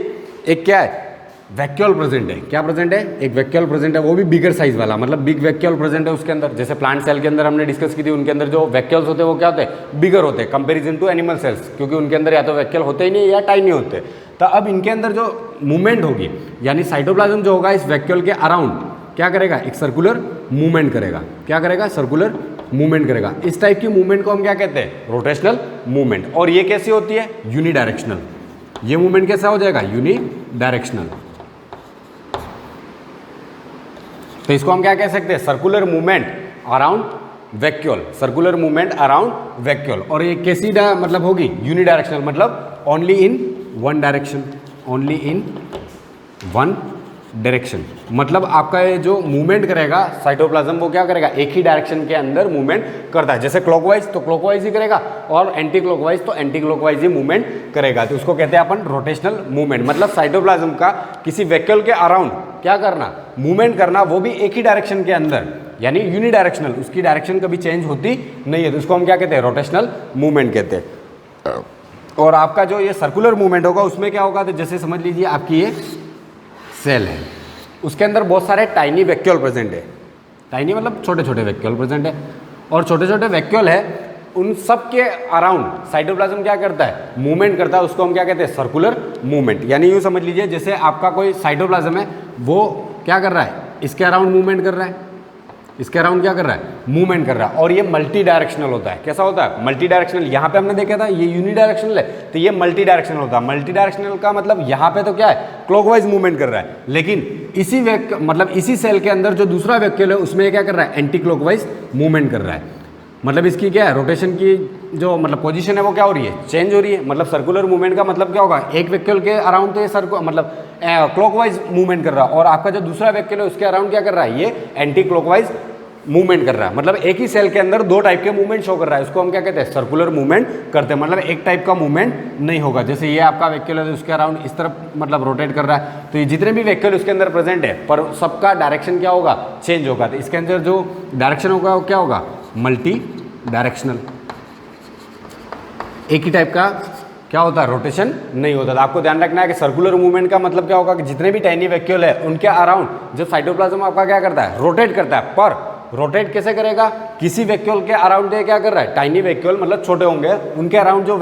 एक क्या है, वैक्यूल प्रेजेंट है। क्या प्रेजेंट है, एक वैक्यूल प्रेजेंट है, वो भी बिगर साइज वाला, मतलब बिग वैक्यूल प्रेजेंट है उसके अंदर। जैसे प्लांट सेल के अंदर हमने डिस्कस की थी, उनके अंदर जो वैक्यूल्स होते हैं वो क्या होते हैं, बिगर होते हैं कंपेरिजन टू एनिमल सेल्स, क्योंकि उनके अंदर या तो वैक्यूल होते ही नहीं या टाइनी होते। तो अब इनके अंदर जो मूवमेंट होगी, यानी साइटोप्लाज्म जो होगा इस वैक्यूल के अराउंड क्या करेगा, एक सर्कुलर मूवमेंट करेगा। क्या करेगा, सर्कुलर मूवमेंट करेगा। इस टाइप की मूवमेंट को हम क्या कहते हैं, रोटेशनल मूवमेंट। और ये कैसी होती है, यूनिडायरेक्शनल। ये मूवमेंट कैसा हो जाएगा, यूनिडायरेक्शनल। तो इसको हम क्या कह सकते हैं, circular movement around vacuole, circular movement around vacuole. और ये कैसी मतलब होगी, यूनिडायरेक्शनल, मतलब only in one direction, only in one direction, मतलब आपका ये जो मूवमेंट करेगा साइटोप्लाज्म वो क्या करेगा, एक ही डायरेक्शन के अंदर मूवमेंट करता है। जैसे क्लॉकवाइज तो क्लॉकवाइज ही करेगा और एंटी क्लॉकवाइज तो एंटी क्लॉकवाइज ही मूवमेंट करेगा, तो उसको कहते हैं अपन रोटेशनल मूवमेंट। मतलब साइटोप्लाज्म का किसी वैक्यूल के अराउंड क्या करना, मूवमेंट करना, वो भी एक ही डायरेक्शन के अंदर, यानी यूनिडायरेक्शनल, उसकी डायरेक्शन कभी चेंज होती नहीं है, तो उसको हम क्या कहते हैं, रोटेशनल मूवमेंट कहते हैं। और आपका जो ये सर्कुलर मूवमेंट होगा उसमें क्या होगा, तो जैसे समझ लीजिए आपकी ये सेल है, उसके अंदर बहुत सारे टाइनी वैक्यूल प्रेजेंट है, टाइनी मतलब छोटे छोटे वैक्यूल प्रेजेंट है, और छोटे छोटे वैक्यूल है, उन सब के अराउंड साइटोप्लाज्म क्या करता है, मूवमेंट करता है, उसको हम क्या कहते हैं, सर्कुलर मूवमेंट। यानी यूँ समझ लीजिए जैसे आपका कोई साइटोप्लाज्म है, वो क्या कर रहा है, इसके अराउंड मूवमेंट कर रहा है, इसके अराउंड क्या कर रहा है, मूवमेंट कर रहा है, और ये मल्टी डायरेक्शनल होता है। कैसा होता है, मल्टी डायरेक्शनल। यहाँ पे हमने देखा था ये यूनिडायरेक्शनल है, तो ये मल्टी डायरेक्शनल होता है। मल्टी डायरेक्शनल का मतलब यहाँ पे तो क्या है, क्लॉकवाइज मूवमेंट कर रहा है, लेकिन इसी सेल के अंदर जो दूसरा वैक्यूल है उसमें क्या कर रहा है, एंटी क्लॉकवाइज मूवमेंट कर रहा है। मतलब इसकी क्या है, रोटेशन की जो मतलब पोजीशन है वो क्या हो रही है, चेंज हो रही है। मतलब सर्कुलर मूवमेंट का मतलब क्या होगा, एक वैक्यूल के अराउंड तो ये मतलब क्लॉकवाइज मूवमेंट कर रहा है, और आपका जो दूसरा वैक्यूल है उसके अराउंड क्या कर रहा है, ये एंटी क्लॉकवाइज मूवमेंट कर रहा है। मतलब एक ही सेल के अंदर दो टाइप के मूवमेंट शो कर रहा है, उसको हम क्या कहते हैं, सर्कुलर मूवमेंट करते हैं। मतलब एक टाइप का मूवमेंट नहीं होगा। जैसे ये आपका वैक्यूल है, उसके अराउंड इस तरफ मतलब रोटेट कर रहा है, तो ये जितने भी वैक्यूल उसके अंदर प्रेजेंट है, पर सबका डायरेक्शन क्या होगा, चेंज होगा। तो इसके अंदर जो डायरेक्शन होगा वो क्या होगा, मल्टी डायरेक्शनल। एक ही टाइप का क्या होता है, रोटेशन नहीं होता। आपको ध्यान रखना है कि सर्कुलर मूवमेंट का मतलब क्या होगा कि जितने भी टाइनी वैक्यूल है उनके अराउंड जब साइटोप्लाज्म आपका क्या करता है, रोटेट करता है, पर रोटेट कैसे करेगा, किसी वैक्यूल के अराउंड ये क्या कर रहा है, टाइनी वैक्यूल मतलब छोटे होंगे, उनके अराउंड जो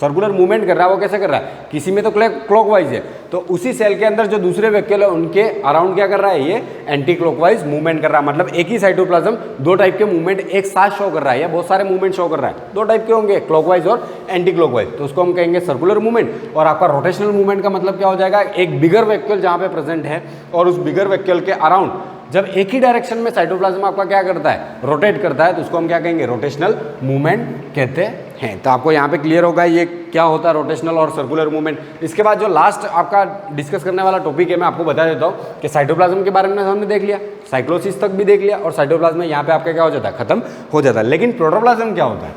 सर्कुलर मूवमेंट कर रहा है वो कैसे कर रहा है, किसी में तो क्लॉकवाइज है, तो उसी सेल के अंदर जो दूसरे वैक्यूल है उनके अराउंड क्या कर रहा है, ये एंटी क्लॉकवाइज मूवमेंट कर रहा है। मतलब एक ही साइटोप्लाज्म दो टाइप के मूवमेंट एक साथ शो कर रहा है, या बहुत सारे मूवमेंट शो कर रहा है, दो टाइप के होंगे, क्लॉकवाइज और एंटी क्लॉकवाइज, तो उसको हम कहेंगे सर्कुलर मूवमेंट। और आपका रोटेशनल मूवमेंट का मतलब क्या हो जाएगा, एक बिगर वैक्यूल जहाँ पे प्रेजेंट है और उस बिगर वैक्यूल के अराउंड जब एक ही डायरेक्शन में साइटोप्लाज्म आपका क्या करता है, रोटेट करता है, तो उसको हम क्या कहेंगे, रोटेशनल मूवमेंट कहते हैं। तो आपको यहाँ पे क्लियर होगा ये क्या होता है, रोटेशनल और सर्कुलर मूवमेंट। इसके बाद जो लास्ट आपका डिस्कस करने वाला टॉपिक है, मैं आपको बता देता हूँ कि साइटोप्लाज्म के बारे में हमने देख लिया, साइक्लोसिस तक भी देख लिया, और साइटोप्लाज्म यहाँ पे आपका क्या हो जाता है, खत्म हो जाता है। लेकिन प्रोटोप्लाज्म क्या होता है,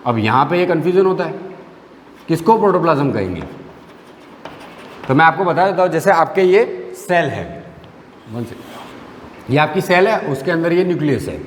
अब यहाँ पे ये कन्फ्यूजन होता है, किसको प्रोटोप्लाज्म कहेंगे। तो मैं आपको बता देता हूँ, जैसे आपके ये सेल है, ये आपकी सेल है, उसके अंदर ये न्यूक्लियस है।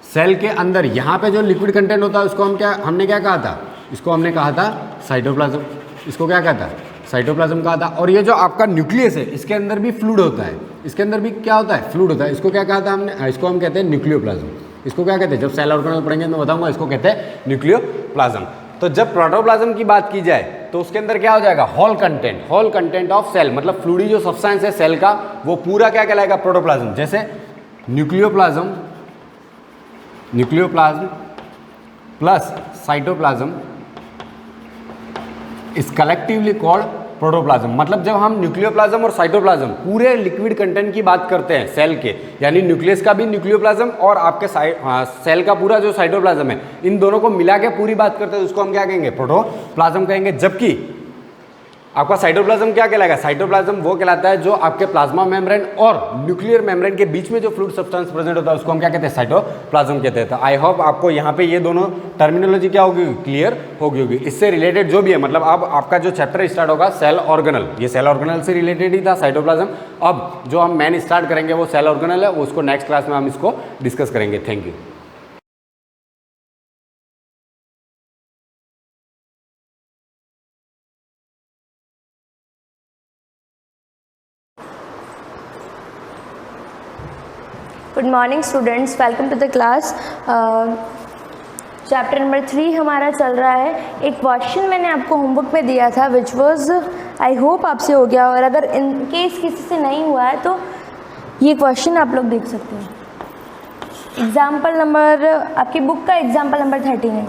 सेल के अंदर यहाँ पे जो लिक्विड कंटेंट होता है उसको हमने क्या कहा था, इसको हमने कहा था साइटोप्लाज्म। इसको क्या कहता है, साइटोप्लाज्म कहा था। और ये जो आपका न्यूक्लियस है इसके अंदर भी फ्लूइड होता है, इसके अंदर भी क्या होता है, फ्लूइड होता है। इसको क्या कहा था हमने, इसको हम कहते हैं न्यूक्लियोप्लाज्म। इसको क्या कहते हैं, जब सेल ऑर्गेनेल पढ़ेंगे मैं बताऊंगा, इसको कहते हैं न्यूक्लियोप्लाज्म। तो जब प्रोटोप्लाज्म की बात की जाए तो उसके अंदर क्या हो जाएगा, होल कंटेंट ऑफ सेल, मतलब फ्लूइडी जो सब्सटेंस है सेल का वो पूरा क्या कहलाएगा, प्रोटोप्लाज्म। जैसे nucleoplasm plus cytoplasm is collectively called protoplasm. मतलब जब हम न्यूक्लियोप्लाज्म और साइटोप्लाज्म पूरे लिक्विड कंटेंट की बात करते हैं सेल के, यानी न्यूक्लियस का भी न्यूक्लियोप्लाज्म और आपके सेल का पूरा जो साइटोप्लाज्म है, इन दोनों को मिला के पूरी बात करते हैं, उसको हम क्या कहेंगे, प्रोटोप्लाज्म कहेंगे। जबकि आपका साइटोप्लाज्म क्या कहलाएगा, साइटोप्लाज्म वो कहलाता है जो आपके प्लाज्मा मेम्ब्रेन और न्यूक्लियर मेम्ब्रेन के बीच में जो फ्लूइड सब्सटेंस प्रेजेंट होता है उसको हम क्या कहते हैं, साइटोप्लाज्म कहते हैं। तो आई होप आपको यहाँ पे ये दोनों टर्मिनोलॉजी क्या होगी, क्लियर होगी। इससे रिलेटेड जो भी है, मतलब अब आपका जो चैप्टर स्टार्ट होगा सेल ऑर्गेनल, ये सेल ऑर्गेनल से रिलेटेड ही था साइटोप्लाज्म। अब जो हम मेन स्टार्ट करेंगे वो सेल ऑर्गेनल है, उसको नेक्स्ट क्लास में हम इसको डिस्कस करेंगे। Thank you. Good morning students, welcome to the class. Chapter number 3 हमारा चल रहा है। एक क्वेश्चन मैंने आपको होमवर्क में दिया था विच वाज, आई होप आपसे हो गया, और अगर इन केस किसी से नहीं हुआ है तो ये क्वेश्चन आप लोग देख सकते हैं। एग्जाम्पल नंबर, आपकी बुक का एग्जाम्पल नंबर 13 है।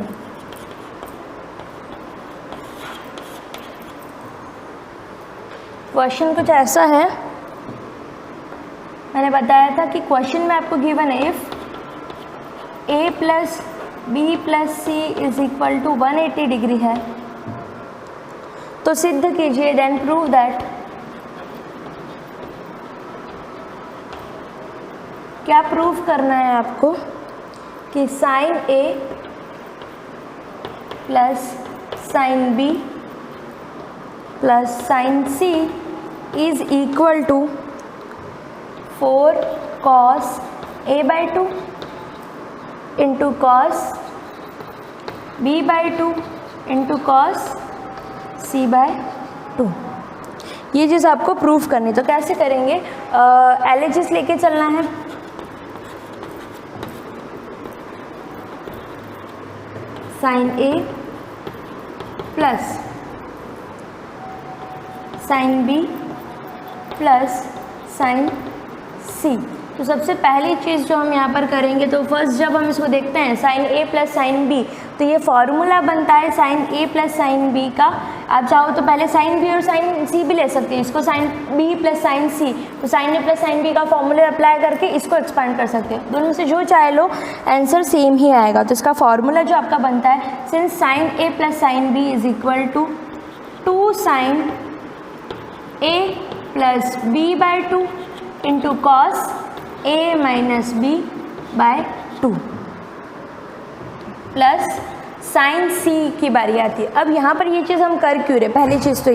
क्वेश्चन कुछ ऐसा है, मैंने बताया था कि क्वेश्चन में आपको गिवन है if a plus B plus C is equal to 180 degree है तो सिद्ध कीजिए, देन प्रूव दैट क्या प्रूव करना है आपको कि sine A plus sine B plus sine C is equal to 4 cos a/2 into cos b/2 into cos c/2। ये चीज़ आपको प्रूफ करनी, तो कैसे करेंगे? LHS लेके चलना है। Sine A plus sine B plus sine C. तो सबसे पहली चीज़ जो हम यहाँ पर करेंगे, तो फर्स्ट जब हम इसको देखते हैं sign A plus sine B, तो ये फॉर्मूला बनता है sine A plus sine B का। आप चाहो तो पहले साइन बी और साइन सी भी ले सकते हैं, इसको sign B plus sine C, तो sign A plus sine B का फॉर्मूला अप्लाई करके इसको एक्सपांड कर सकते हैं। दोनों से जो चाहे लो, आंसर सेम ही आएगा। तो इसका फॉर्मूला जो आपका बनता है, since sine A plus sine B is equal to 2 sine A plus b/2 into cos a minus B by 2 plus sine C की बारी आती है। अब यहाँ पर ये चीज़ हम कर क्यों रहे? पहली चीज़ तो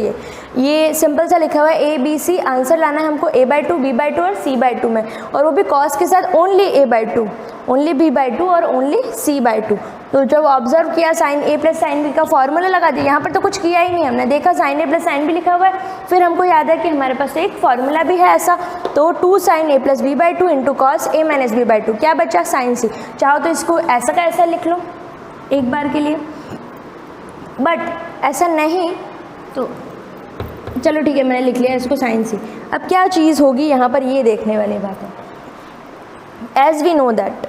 ये सिंपल सा लिखा हुआ है ABC, आंसर लाना है हमको a/2 b/2 और c/2 में, और वो भी कॉस के साथ ओनली a/2, ओनली b/2 और ओनली c/2। तो जब ऑब्जर्व किया sign A plus sine B का फॉर्मूला लगा दिया, यहाँ पर तो कुछ किया ही नहीं हमने, देखा sign A plus sine B लिखा हुआ है, फिर हमको याद है कि हमारे पास एक फॉर्मूला भी है ऐसा, तो 2 sine A plus b/2 into cos a minus b/2, क्या बचा? Sine C. चाहो तो इसको ऐसा का ऐसा लिख लो एक बार के लिए, बट ऐसा नहीं तो चलो ठीक है, मैंने लिख लिया इसको साइन सी। अब क्या चीज़ होगी यहाँ पर, ये देखने वाली बात है। एज वी नो दैट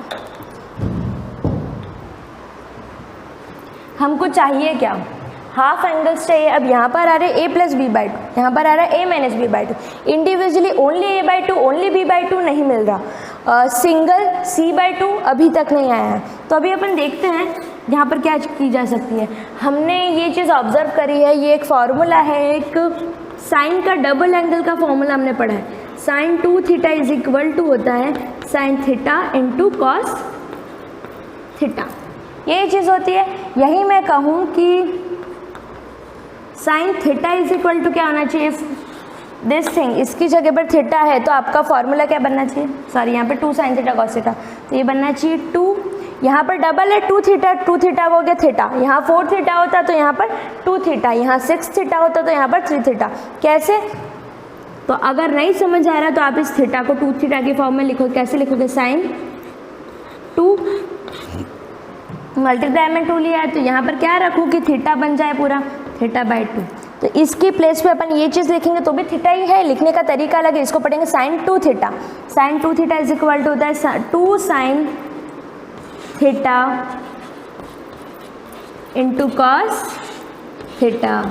हमको चाहिए क्या? हाफ एंगल्स चाहिए। अब यहाँ पर आ रहे a प्लस b/2, यहाँ पर आ रहा है a minus b/2। Individually only a/2 only b/2 नहीं मिल रहा, सिंगल c/2 अभी तक नहीं आया है। तो अभी अपन देखते हैं यहाँ पर क्या की जा सकती है। हमने ये चीज़ ऑब्जर्व करी है, ये एक फार्मूला है, एक साइन का डबल एंगल का फॉर्मूला हमने पढ़ा है। Sine 2 theta is equal to होता है sine theta into cos theta, ये चीज़ होती है। यही मैं कहूँ कि sine theta is equal to क्या होना चाहिए? दिस थिंग, इसकी जगह पर थीटा है तो आपका फॉर्मूला क्या बनना चाहिए? सॉरी, यहाँ पे 2 साइन थीटा कॉस थीटा, तो ये बनना चाहिए 2, यहाँ पर डबल है 2 थीटा हो गया थीटा, यहाँ 4 थीटा होता तो यहाँ पर 2 थीटा, यहाँ 6 थीटा होता तो यहाँ पर 3 थीटा। कैसे? तो अगर नहीं समझ आ रहा तो आप इस थीटा को 2 थीटा के फॉर्म में लिखो। कैसे लिखोगे? साइन 2 मल्टीप्लाई में 2 लिया है, तो यहाँ पर क्या रखूँ कि थीटा बन जाए पूरा θ/2। तो इसकी प्लेस पे अपन ये चीज़ लिखेंगे तो भी थीटा ही है, लिखने का तरीका अलग है। इसको पढ़ेंगे sine 2 theta. Sine 2 theta is equal to होता है 2 sine theta into cos theta.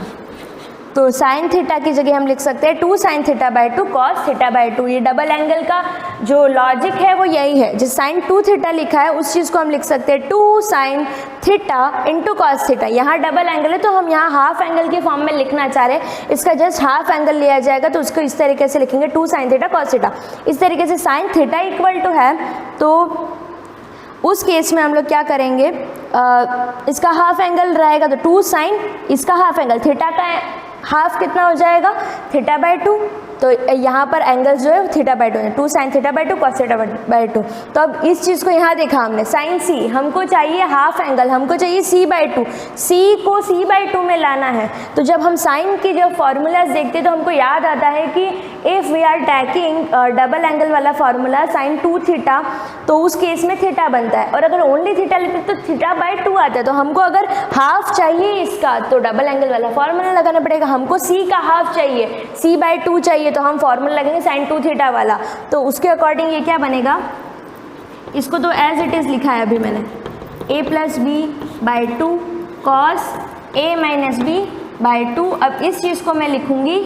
तो साइन थीटा की जगह हम लिख सकते हैं 2 साइन θ/2 कॉस θ/2। ये डबल एंगल का जो लॉजिक है वो यही है। जिस साइन 2 थीटा लिखा है उस चीज़ को हम लिख सकते हैं 2 sine theta into cos theta. यहाँ डबल एंगल है तो हम यहाँ हाफ एंगल के फॉर्म में लिखना चाह रहे हैं, इसका जस्ट हाफ एंगल लिया जाएगा तो उसको इस तरीके से लिखेंगे 2 साइन थीटा कॉस थीटा। इस तरीके से साइन थीटा इक्वल टू है, तो उस केस में हम लोग क्या करेंगे, इसका हाफ एंगल रहेगा तो 2 साइन, इसका हाफ एंगल थीटा का हाफ कितना हो जाएगा θ/2। तो यहाँ पर एंगल्स जो है θ/2 है, 2 साइन θ/2 कॉस θ/2। तो अब इस चीज़ को यहाँ देखा हमने साइन सी, हमको चाहिए हाफ एंगल, हमको चाहिए c/2, c को c/2 में लाना है। तो जब हम साइन की जब फॉर्मूलाज देखते हैं तो हमको याद आता है कि if we are taking double angle वाला फार्मूला साइन 2 थीटा, तो उस केस में थीटा बनता है, और अगर ओनली थीटा लेते तो θ/2 आता है। तो हमको अगर हाफ चाहिए इसका तो डबल एंगल वाला फार्मूला लगाना पड़ेगा। हमको c का हाफ चाहिए, c/2 चाहिए, तो हम फॉर्मूला लगेंगे साइन 2 थीटा वाला। तो उसके अकॉर्डिंग ये क्या बनेगा, इसको तो एज इट इज़ लिखा है अभी मैंने, a plus b/2 cos a minus b/2। अब इस चीज़ को मैं लिखूंगी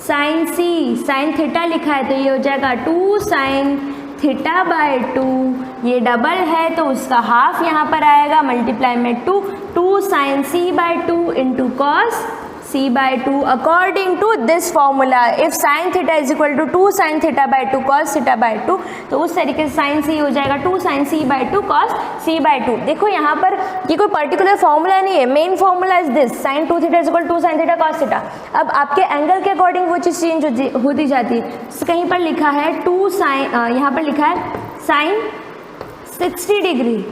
साइन c, साइन थीटा लिखा है तो ये हो जाएगा 2 साइन θ/2। ये डबल है तो उसका हाफ यहाँ पर आएगा, मल्टीप्लाई में 2 sine c/2 into cos c/2 according to this formula. If sin theta is equal to 2 sin θ/2 cos θ/2, तो उस तरीके से sin c हो जाएगा 2 sin c/2 cos c/2। देखो यहाँ पर ये कोई पर्टिकुलर फॉर्मूला नहीं है, main formula is this sin 2 θ is equal to 2 sin θ cos θ। अब आपके एंगल के अकॉर्डिंग वो चीज़ चेंज होती जाती है। तो कहीं पर लिखा है 2 sin, यहाँ पर लिखा है sin 60 डिग्री,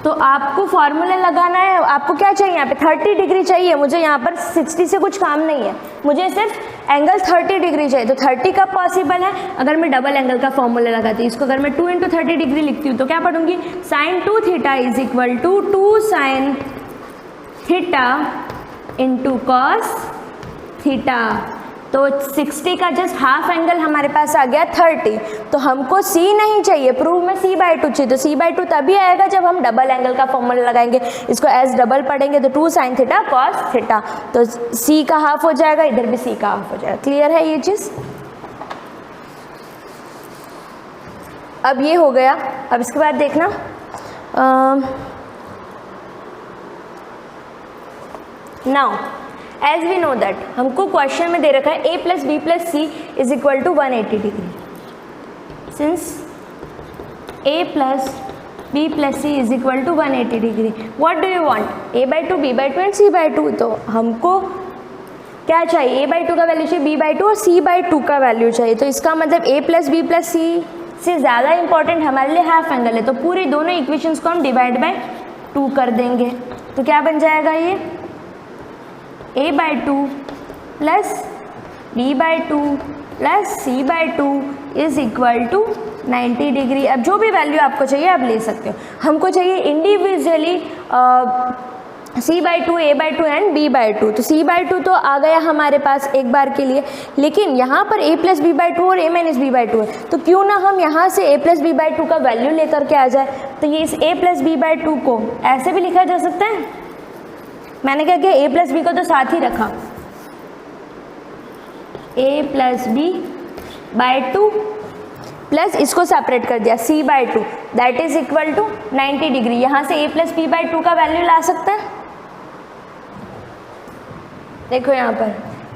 तो आपको फॉर्मूला लगाना है। आपको क्या चाहिए यहाँ पे 30 डिग्री चाहिए, मुझे यहाँ पर 60 से कुछ काम नहीं है, मुझे सिर्फ एंगल 30 डिग्री चाहिए। तो 30 कब पॉसिबल है, अगर मैं डबल एंगल का फॉर्मूला लगाती हूँ। इसको अगर मैं 2 × 30 डिग्री लिखती हूँ तो क्या पढ़ूंगी, sin 2 θ is equal to 2 sin θ into cos theta. तो 60 का जस्ट हाफ एंगल हमारे पास आ गया 30। तो हमको C नहीं चाहिए, प्रूफ में c/2 चाहिए। तो c/2 तभी आएगा जब हम डबल एंगल का फॉर्मूला लगाएंगे, इसको एज डबल पढ़ेंगे तो 2 sin θ cos θ। तो C का हाफ हो जाएगा, इधर भी C का हाफ हो जाएगा। क्लियर है ये चीज़? अब ये हो गया। अब इसके बाद देखना now as we know that हमको क्वेश्चन में दे रखा है a + b + c is equal to 180 degree. Since a + b + c is equal to 180 degree, what do you want, a/2 b/2 and c/2। तो हमको क्या चाहिए, a/2 का वैल्यू चाहिए, b/2 और c/2 का वैल्यू चाहिए। तो इसका मतलब a + b + c से ज़्यादा इंपॉर्टेंट हमारे लिए हाफ एंगल है। तो पूरी दोनों इक्वेशंस को हम डिवाइड बाय 2 कर देंगे। तो क्या बन जाएगा, ये a/2 + b/2 + c/2 is equal to 90 degree. अब जो भी वैल्यू आपको चाहिए आप ले सकते हो। हमको चाहिए individually c/2, a/2 and b/2। तो c/2 तो आ गया हमारे पास एक बार के लिए, लेकिन यहाँ पर a + b/2 और a - b/2 है। तो क्यों ना हम यहाँ से a + b/2 का वैल्यू लेकर के आ जाए। तो ये इस a + b/2 को ऐसे भी लिखा जा सकता है। मैंने क्या किया, a + b को तो साथ ही रखा, a + b/2 प्लस इसको सेपरेट कर दिया c/2, that is equal to 90 degree. यहाँ से a + b/2 का वैल्यू ला सकते हैं। देखो यहाँ पर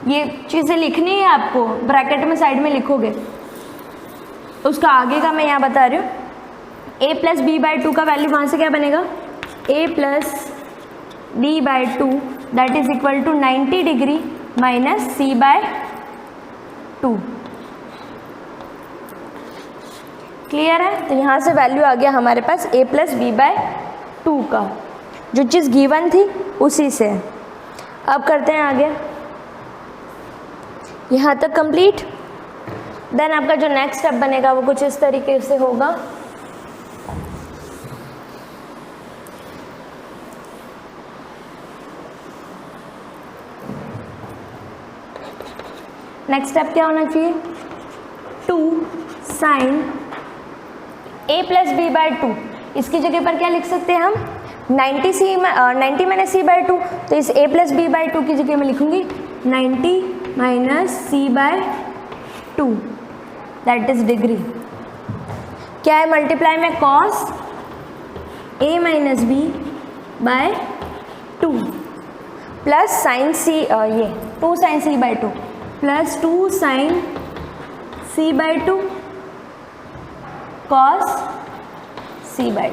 ये चीज़ें लिखनी है आपको, ब्रैकेट में साइड में लिखोगे। उसका आगे का मैं यहाँ बता रही हूँ। a + b/2 का वैल्यू वहाँ से क्या बनेगा, a + b/2 that is equal to 90 degree minus c/2। Clear है? तो यहाँ से वैल्यू आ गया हमारे पास a + b/2 का, जो चीज़ गिवन थी उसी से। अब करते हैं आगे, यहाँ तक कंप्लीट। देन आपका जो नेक्स्ट स्टेप बनेगा वो कुछ इस तरीके से होगा। नेक्स्ट स्टेप क्या होना चाहिए, 2 sin a + b/2। इसकी जगह पर क्या लिख सकते हैं हम, 90 - c/2। तो इस a + b/2 की जगह मैं लिखूंगी 90 - c/2 दैट इज डिग्री। क्या है, मल्टीप्लाई में cos a - b/2 plus sin c, ये 2 sin c/2 plus 2 sin c/2 cos c/2।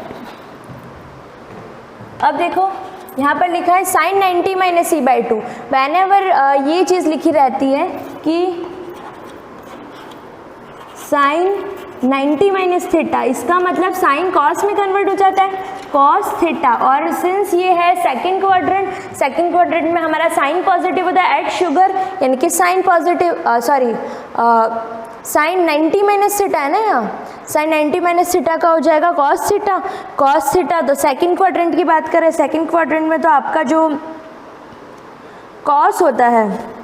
अब देखो यहाँ पर लिखा है sin 90 - c/2। व्हेनेवर ये चीज़ लिखी रहती है कि sin 90 - थीटा, इसका मतलब साइन कॉस में कन्वर्ट हो जाता है, कॉस थीटा। और सिंस ये है सेकंड क्वाड्रेंट में हमारा साइन पॉजिटिव होता है एट शुगर, यानी कि साइन पॉजिटिव साइन 90 - थीटा है ना, यहाँ साइन 90 - थीटा का हो जाएगा कॉस थीटा। तो सेकंड क्वाड्रेंट की बात करें, सेकंड क्वाड्रेंट में तो आपका जो कॉस होता है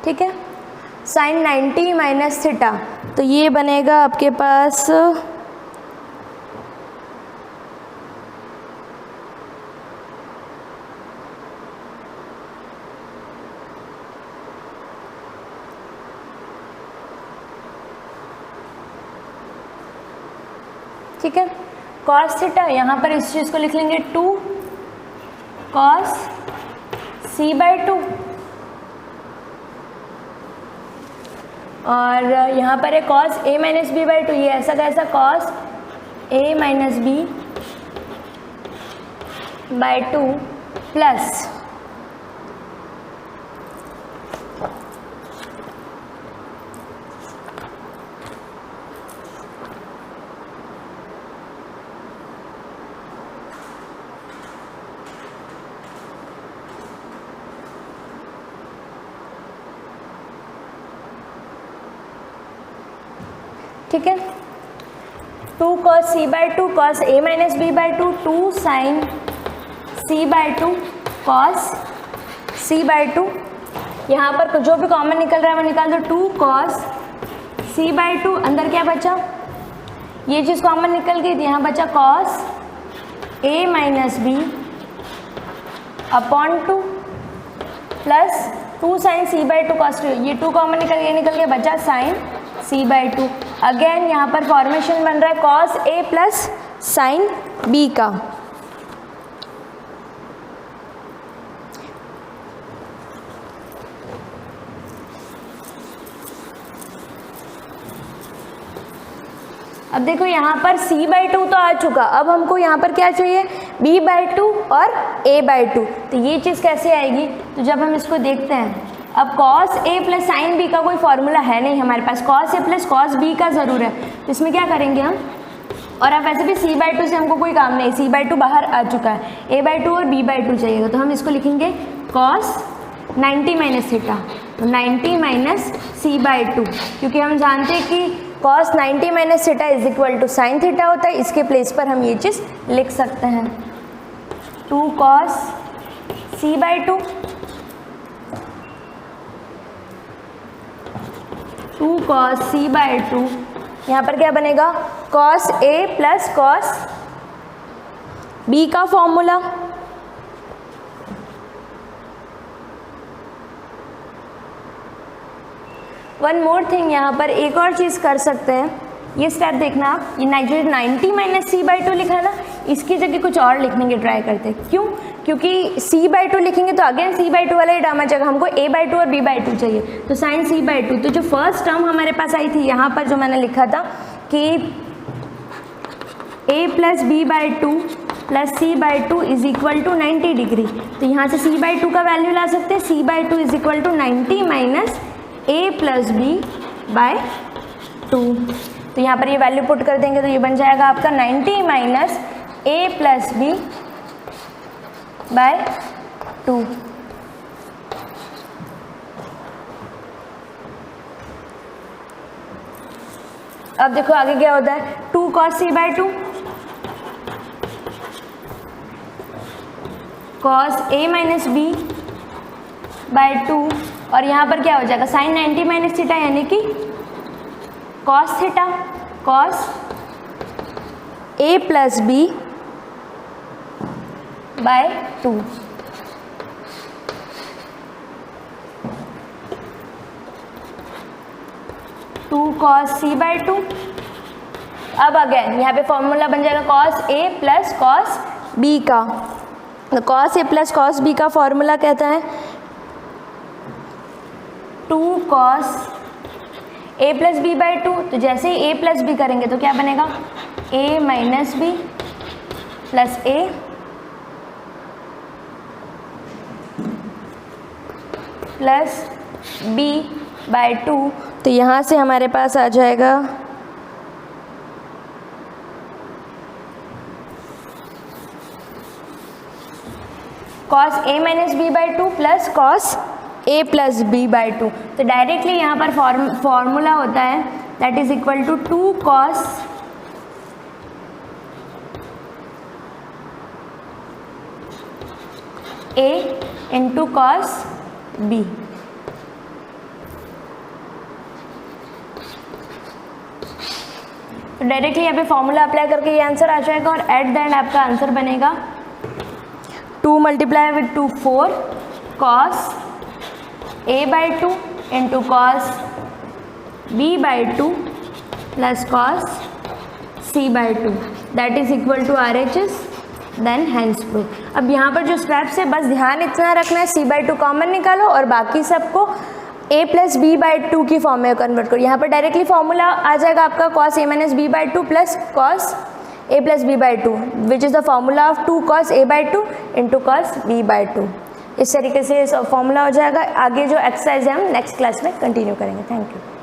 ठीक है, साइन 90 - थीटा, तो ये बनेगा आपके पास ठीक है। कॉस थीटा, यहाँ पर इस चीज़ को लिख लेंगे 2 कॉस c/2 और यहाँ पर है कॉस a माइनस b/2, ये ऐसा का ऐसा cos a minus b/2 plus ठीक है। 2 cos c/2 cos a minus b/2 2 sin c/2 cos c/2, यहाँ पर जो भी कॉमन निकल रहा है वो निकाल दो। 2 cos c/2, अंदर क्या बचा, ये चीज़ कॉमन निकल गई थी, यहाँ बचा cos a minus b upon 2 plus 2 sin c/2 cos 2, ये 2 कॉमन निकल गया बचा sin c/2। अगेन यहाँ पर फॉर्मेशन बन रहा है cos a plus sin b का। अब देखो यहाँ पर c/2 तो आ चुका, अब हमको यहाँ पर क्या चाहिए, b/2 और a/2। तो ये चीज़ कैसे आएगी, तो जब हम इसको देखते हैं, अब cos a plus sign b का कोई फॉर्मूला है नहीं हमारे पास, cos a plus cos b का ज़रूर है, तो इसमें क्या करेंगे हम, और अब वैसे भी c/2 से हमको कोई काम नहीं, c/2 बाहर आ चुका है, a/2 और b/2 चाहिएगा, तो हम इसको लिखेंगे cos 90 माइनस थीटा, तो 90 माइनस c/2, क्योंकि हम जानते हैं कि cos 90 minus theta is equal to sine theta होता है, इसके प्लेस पर हम ये चीज़ लिख सकते हैं 2 cos c/2 2 cos c/2, यहाँ पर क्या बनेगा cos a plus cos b का फॉर्मूला, वन मोर थिंग, यहाँ पर एक और चीज़ कर सकते हैं, ये स्टेप देखना आप, ये 90 माइनस c/2 लिखा है ना, इसकी जगह कुछ और लिखने की ट्राई करते हैं। क्यों, क्योंकि c/2 लिखेंगे तो अगेन c/2 वाला ही ड्रामा चाहिए, हमको a/2 और b/2 चाहिए, तो sin c/2। तो जो फर्स्ट टर्म हमारे पास आई थी यहाँ पर जो मैंने लिखा था कि a plus b/2 plus c/2 is equal to 90 degree, तो यहाँ से c/2 का वैल्यू ला सकते हैं, c/2 is equal to 90 minus a plus b/2। तो यहाँ पर ये वैल्यू पुट कर देंगे तो ये बन जाएगा आपका 90 माइनस a प्लस b/2। अब देखो आगे क्या होता है, 2 cos c/2 cos a minus b/2, और यहाँ पर क्या हो जाएगा sin 90 माइनस थीटा यानी कि cos theta cos a plus b/2। cos c/2, अब अगेन यहाँ पे फॉर्मूला बन जाएगा cos a plus cos b का, तो cos a plus cos b का फॉर्मूला कहता है 2 cos a प्लस b/2, तो जैसे ही a प्लस b करेंगे तो क्या बनेगा a minus b plus a plus b/2, तो यहाँ से हमारे पास आ जाएगा cos a minus b/2 plus cos a plus b/2। तो डायरेक्टली यहाँ पर फॉर्मूला होता है that is equal to 2 cos a into cos b। तो डायरेक्टली यहाँ पे फॉर्मूला अप्लाई करके ये आंसर आ जाएगा, और एट द एंड आपका आंसर बनेगा 2 multiply with 2 4 cos a/2 into cos b/2 plus cos C/2 that is equal to RHS then hence proof. अब यहाँ पर जो स्टेप्स है बस ध्यान इतना रखना है, C/2 कॉमन निकालो और बाकी सबको a प्लस b/2 की फॉर्म में कन्वर्ट करो। यहाँ पर डायरेक्टली फॉर्मूला आ जाएगा आपका cos a minus b/2 plus cos a plus b/2 which is the formula of 2 cos a/2 into cos b/2। इस तरीके से फॉर्मूला हो जाएगा। आगे जो एक्सरसाइज है हम नेक्स्ट क्लास में कंटिन्यू करेंगे। Thank you.